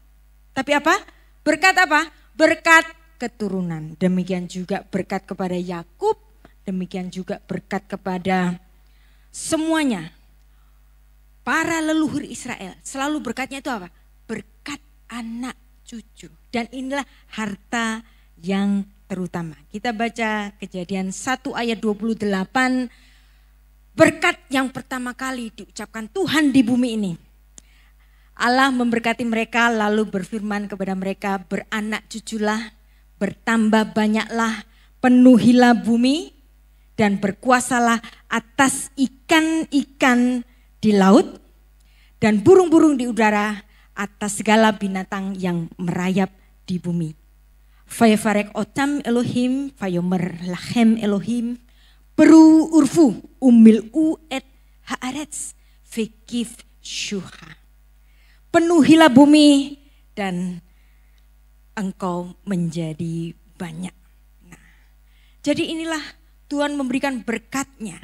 Tapi apa? Berkat apa? Berkat keturunan. Demikian juga berkat kepada Yakub. Demikian juga berkat kepada semuanya. Para leluhur Israel. Selalu berkatnya itu apa? Berkat anak cucu. Dan inilah harta yang terutama. Kita baca Kejadian 1 ayat 28. Berkat yang pertama kali diucapkan Tuhan di bumi ini. Allah memberkati mereka lalu berfirman kepada mereka, beranak cuculah, bertambah banyaklah, penuhilah bumi dan berkuasalah atas ikan-ikan di laut dan burung-burung di udara, atas segala binatang yang merayap di bumi. Fayafarek otam Elohim, fayomer lachem Elohim, peru urfu umil u et haaretz fikif syuha. Penuhilah bumi dan engkau menjadi banyak. Nah, jadi inilah Tuhan memberikan berkatnya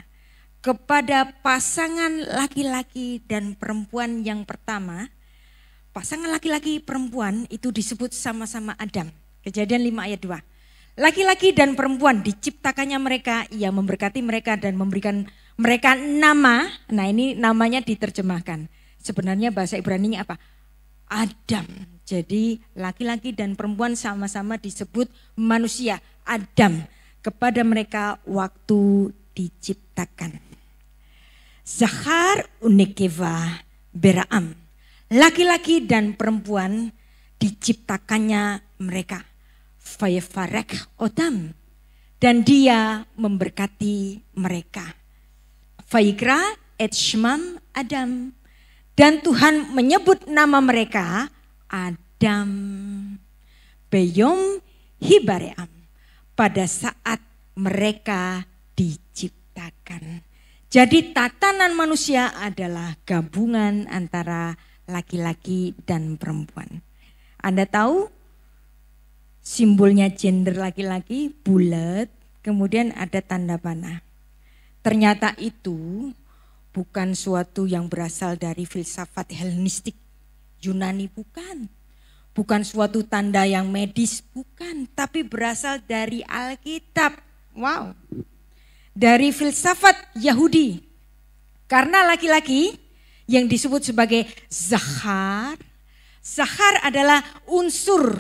kepada pasangan laki-laki dan perempuan yang pertama. Pasangan laki-laki perempuan itu disebut sama-sama Adam. Kejadian 5 ayat 2. Laki-laki dan perempuan diciptakannya mereka, ia memberkati mereka dan memberikan mereka nama. Nah ini namanya diterjemahkan. Sebenarnya bahasa Ibrani-nya apa? Adam. Jadi laki-laki dan perempuan sama-sama disebut manusia. Adam. Kepada mereka waktu diciptakan. Zachar unekeva beraam. Laki-laki dan perempuan diciptakannya mereka. Fayafarek otam. Dan dia memberkati mereka. Fayikra et shmam Adam. Dan Tuhan menyebut nama mereka Adam. Beyom hibaream. Pada saat mereka diciptakan. Jadi tatanan manusia adalah gabungan antara laki-laki dan perempuan. Anda tahu simbolnya gender laki-laki bulat, kemudian ada tanda panah. Ternyata itu bukan suatu yang berasal dari filsafat Helenistik Yunani, bukan. Bukan suatu tanda yang medis, bukan. Tapi berasal dari Alkitab. Wow. Dari filsafat Yahudi. Karena laki-laki yang disebut sebagai Zachar. Zachar adalah unsur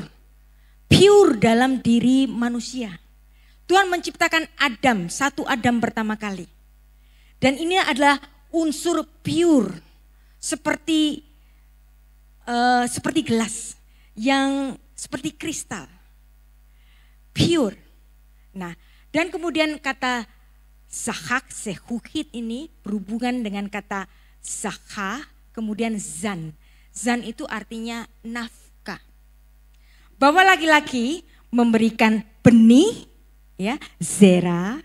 pure dalam diri manusia. Tuhan menciptakan Adam, satu Adam pertama kali. Dan ini adalah unsur pure seperti gelas yang seperti kristal, pure. Nah, dan kemudian kata zahak, sehuhit ini berhubungan dengan kata zakha, kemudian zan. Zan itu artinya nafkah. Bahwa laki-laki memberikan benih, ya, zera,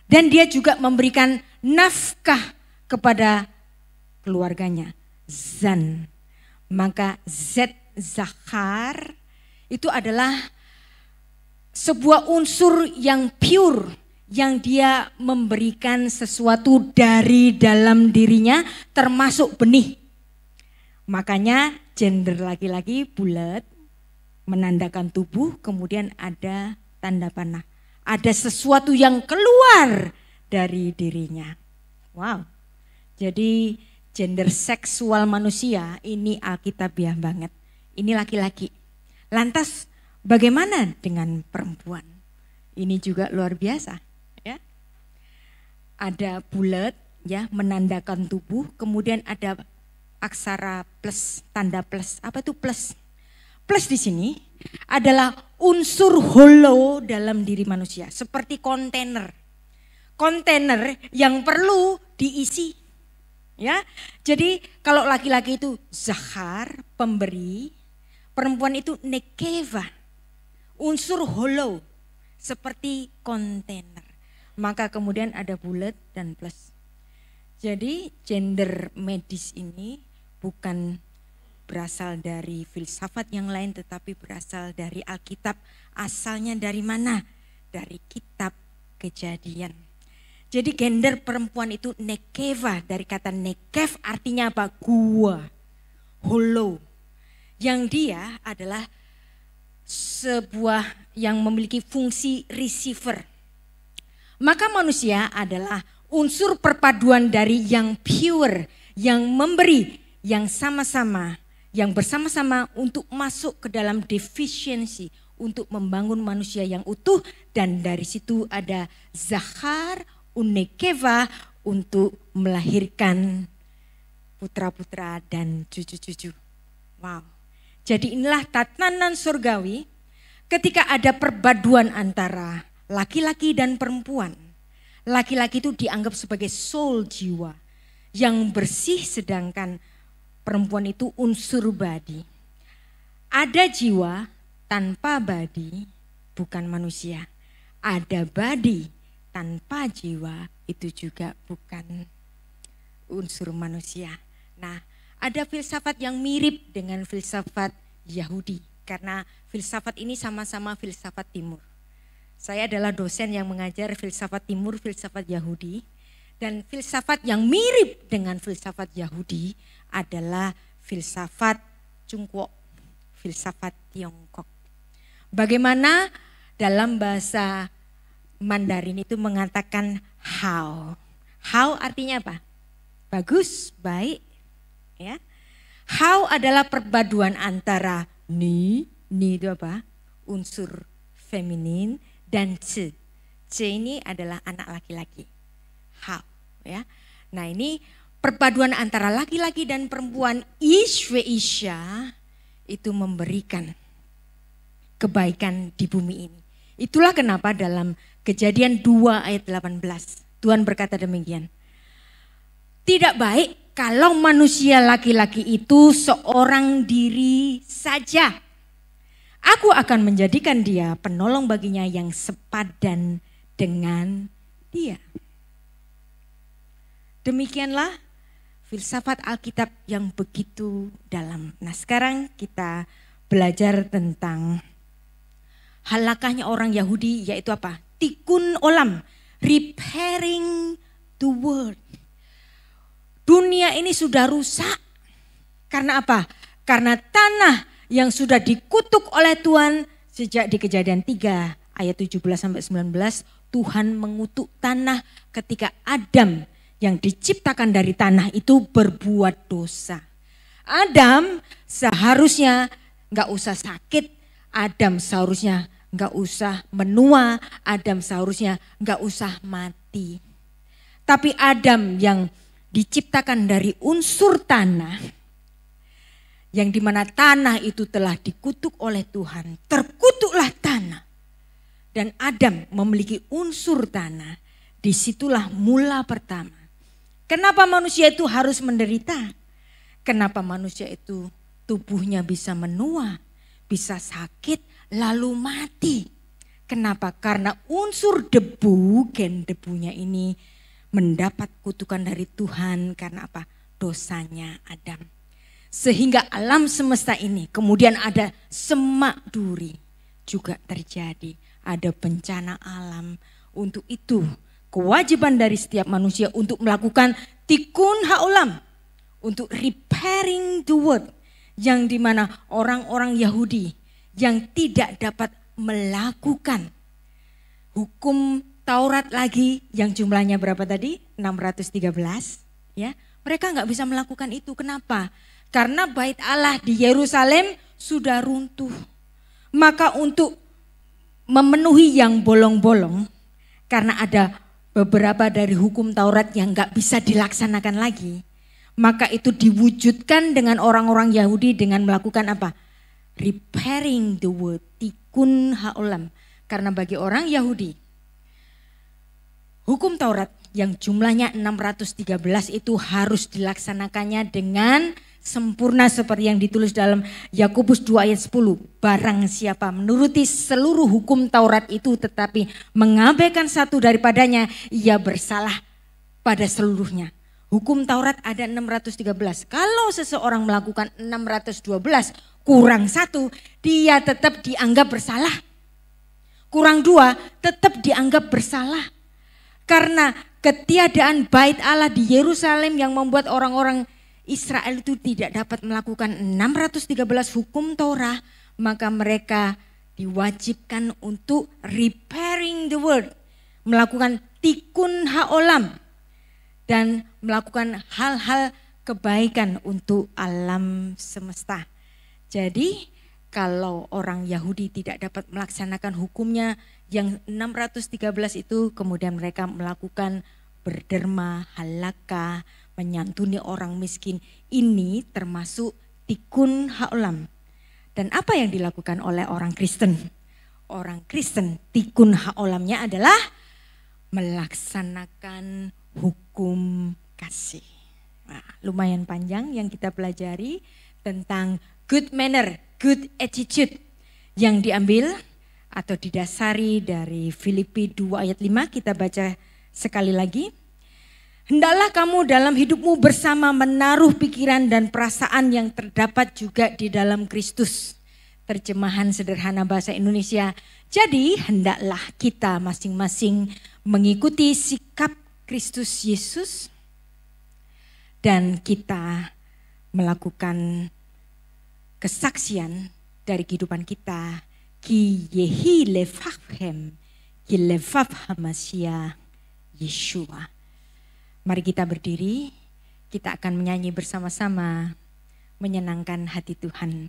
dan dia juga memberikan nafkah kepada keluarganya, zan. Maka zet zachar itu adalah sebuah unsur yang pure, yang dia memberikan sesuatu dari dalam dirinya termasuk benih. Makanya gender laki-laki bulat, menandakan tubuh, kemudian ada tanda panah. Ada sesuatu yang keluar dari dirinya. Wow. Jadi gender seksual manusia ini alkitabiah banget. Ini laki-laki. Lantas bagaimana dengan perempuan? Ini juga luar biasa, ya. Ada bulat, ya, menandakan tubuh, kemudian ada aksara plus, tanda plus. Apa itu plus? Plus di sini adalah unsur holo dalam diri manusia, seperti kontainer. Kontainer yang perlu diisi. Ya. Jadi kalau laki-laki itu zahar, pemberi, perempuan itu nekeva, unsur holo, seperti kontainer. Maka kemudian ada bulat dan plus. Jadi gender medis ini bukan berasal dari filsafat yang lain, tetapi berasal dari Alkitab. Asalnya dari mana? Dari kitab Kejadian. Jadi gender perempuan itu nekeva, dari kata nekev artinya apa? Gua, holo. Yang dia adalah sebuah yang memiliki fungsi receiver. Maka manusia adalah unsur perpaduan dari yang pure, yang memberi, yang sama-sama, yang bersama-sama untuk masuk ke dalam defisiensi, untuk membangun manusia yang utuh, dan dari situ ada zahar, unekeva, untuk melahirkan putra-putra dan cucu-cucu. Wow. Jadi inilah tatanan surgawi ketika ada perpaduan antara laki-laki dan perempuan. Laki-laki itu dianggap sebagai soul, jiwa yang bersih, sedangkan perempuan itu unsur badi. Ada jiwa tanpa badi, bukan manusia. Ada badi tanpa jiwa, itu juga bukan unsur manusia. Nah, ada filsafat yang mirip dengan filsafat Yahudi, karena filsafat ini sama-sama filsafat timur. Saya adalah dosen yang mengajar filsafat timur, filsafat Yahudi. Dan filsafat yang mirip dengan filsafat Yahudi adalah filsafat Cungkwo, filsafat Tiongkok. Bagaimana dalam bahasa Mandarin itu mengatakan how. How artinya apa? Bagus, baik. Ya. How adalah perpaduan antara ni itu apa? Unsur feminin, dan ce. Ce ini adalah anak laki-laki. How, ya. Nah, ini perpaduan antara laki-laki dan perempuan, Ishwe Isya, itu memberikan kebaikan di bumi ini. Itulah kenapa dalam Kejadian 2 ayat 18 Tuhan berkata demikian. Tidak baik kalau manusia laki-laki itu seorang diri saja. Aku akan menjadikan dia penolong baginya yang sepadan dengan dia. Demikianlah filsafat Alkitab yang begitu dalam. Nah, sekarang kita belajar tentang halakahnya orang Yahudi, yaitu apa? Tikkun olam, repairing the world. Dunia ini sudah rusak. Karena apa? Karena tanah yang sudah dikutuk oleh Tuhan sejak di Kejadian 3 ayat 17-19. Tuhan mengutuk tanah ketika Adam yang diciptakan dari tanah itu berbuat dosa. Adam seharusnya gak usah sakit. Adam seharusnya gak usah menua. Adam seharusnya gak usah mati. Tapi Adam yang diciptakan dari unsur tanah, yang dimana tanah itu telah dikutuk oleh Tuhan, terkutuklah tanah. Dan Adam memiliki unsur tanah, disitulah mula pertama. Kenapa manusia itu harus menderita? Kenapa manusia itu tubuhnya bisa menua, bisa sakit, lalu mati? Kenapa? Karena unsur debu, gen debunya ini mendapat kutukan dari Tuhan karena apa? Dosanya Adam. Sehingga alam semesta ini kemudian ada semak duri juga terjadi. Ada bencana alam. Untuk itu kewajiban dari setiap manusia untuk melakukan tikkun ha'olam. Untuk repairing the world. Yang dimana orang-orang Yahudi yang tidak dapat melakukan hukum Taurat lagi yang jumlahnya berapa tadi? 613 ya. Mereka nggak bisa melakukan itu. Kenapa? Karena bait Allah di Yerusalem sudah runtuh. Maka untuk memenuhi yang bolong-bolong, karena ada beberapa dari hukum Taurat yang nggak bisa dilaksanakan lagi, maka itu diwujudkan dengan orang-orang Yahudi dengan melakukan apa? Repairing the word, tikkun ha'olam. Karena bagi orang Yahudi, hukum Taurat yang jumlahnya 613 itu harus dilaksanakannya dengan sempurna seperti yang ditulis dalam Yakobus 2 ayat 10. Barang siapa menuruti seluruh hukum Taurat itu tetapi mengabaikan satu daripadanya, ia bersalah pada seluruhnya. Hukum Taurat ada 613. Kalau seseorang melakukan 612 kurang satu, dia tetap dianggap bersalah. Kurang dua, tetap dianggap bersalah. Karena ketiadaan bait Allah di Yerusalem yang membuat orang-orang Israel itu tidak dapat melakukan 613 hukum Torah, maka mereka diwajibkan untuk repairing the world, melakukan tikkun ha'olam dan melakukan hal-hal kebaikan untuk alam semesta. Jadi kalau orang Yahudi tidak dapat melaksanakan hukumnya yang 613 itu, kemudian mereka melakukan berderma, halakah, menyantuni orang miskin, ini termasuk tikkun ha'olam. Dan apa yang dilakukan oleh orang Kristen? Orang Kristen tikkun ha'olamnya adalah melaksanakan hukum kasih. Nah, lumayan panjang yang kita pelajari tentang good manner, good attitude yang diambil atau didasari dari Filipi 2 ayat 5. Kita baca sekali lagi. Hendaklah kamu dalam hidupmu bersama menaruh pikiran dan perasaan yang terdapat juga di dalam Kristus. Terjemahan sederhana bahasa Indonesia. Jadi hendaklah kita masing-masing mengikuti sikap Kristus Yesus dan kita melakukan kesaksian dari kehidupan kita. Ki yehi lefafhem, ki lefaf hamasya Yeshua. Mari kita berdiri, kita akan menyanyi bersama-sama menyenangkan hati Tuhan.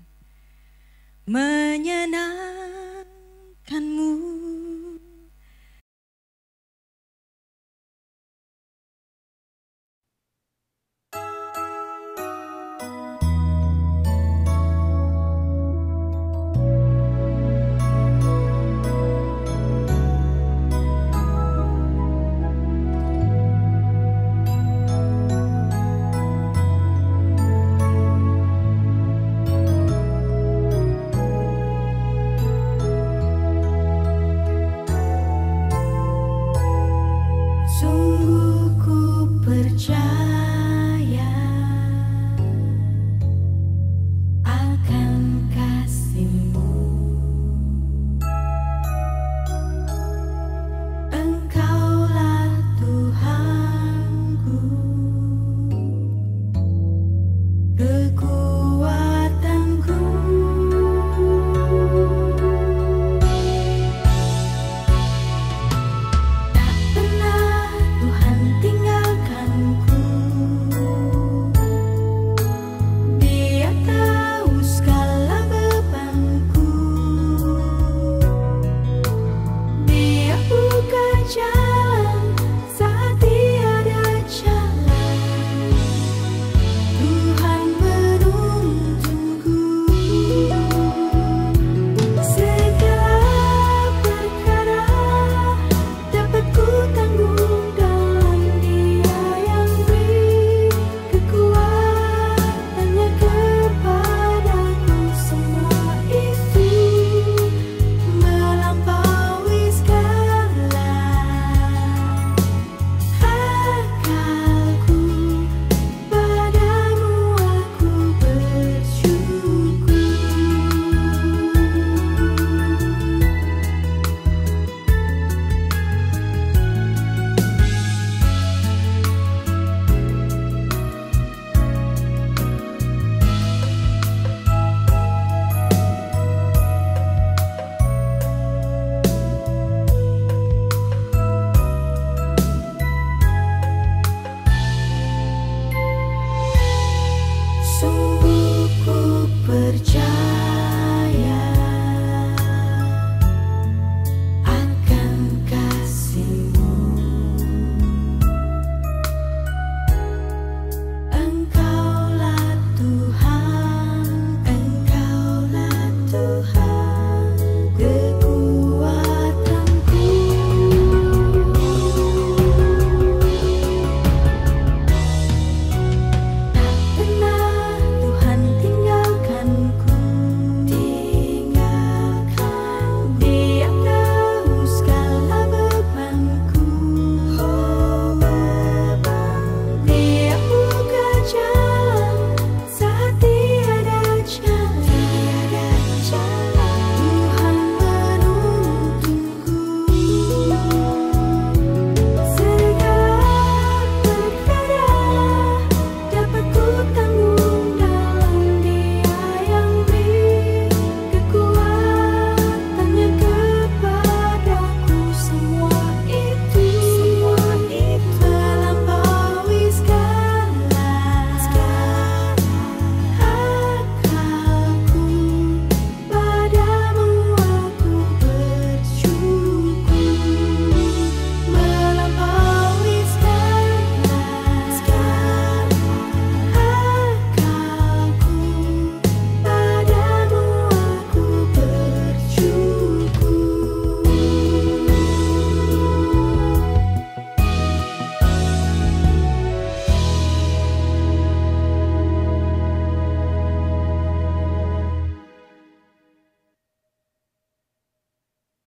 Menyenangkan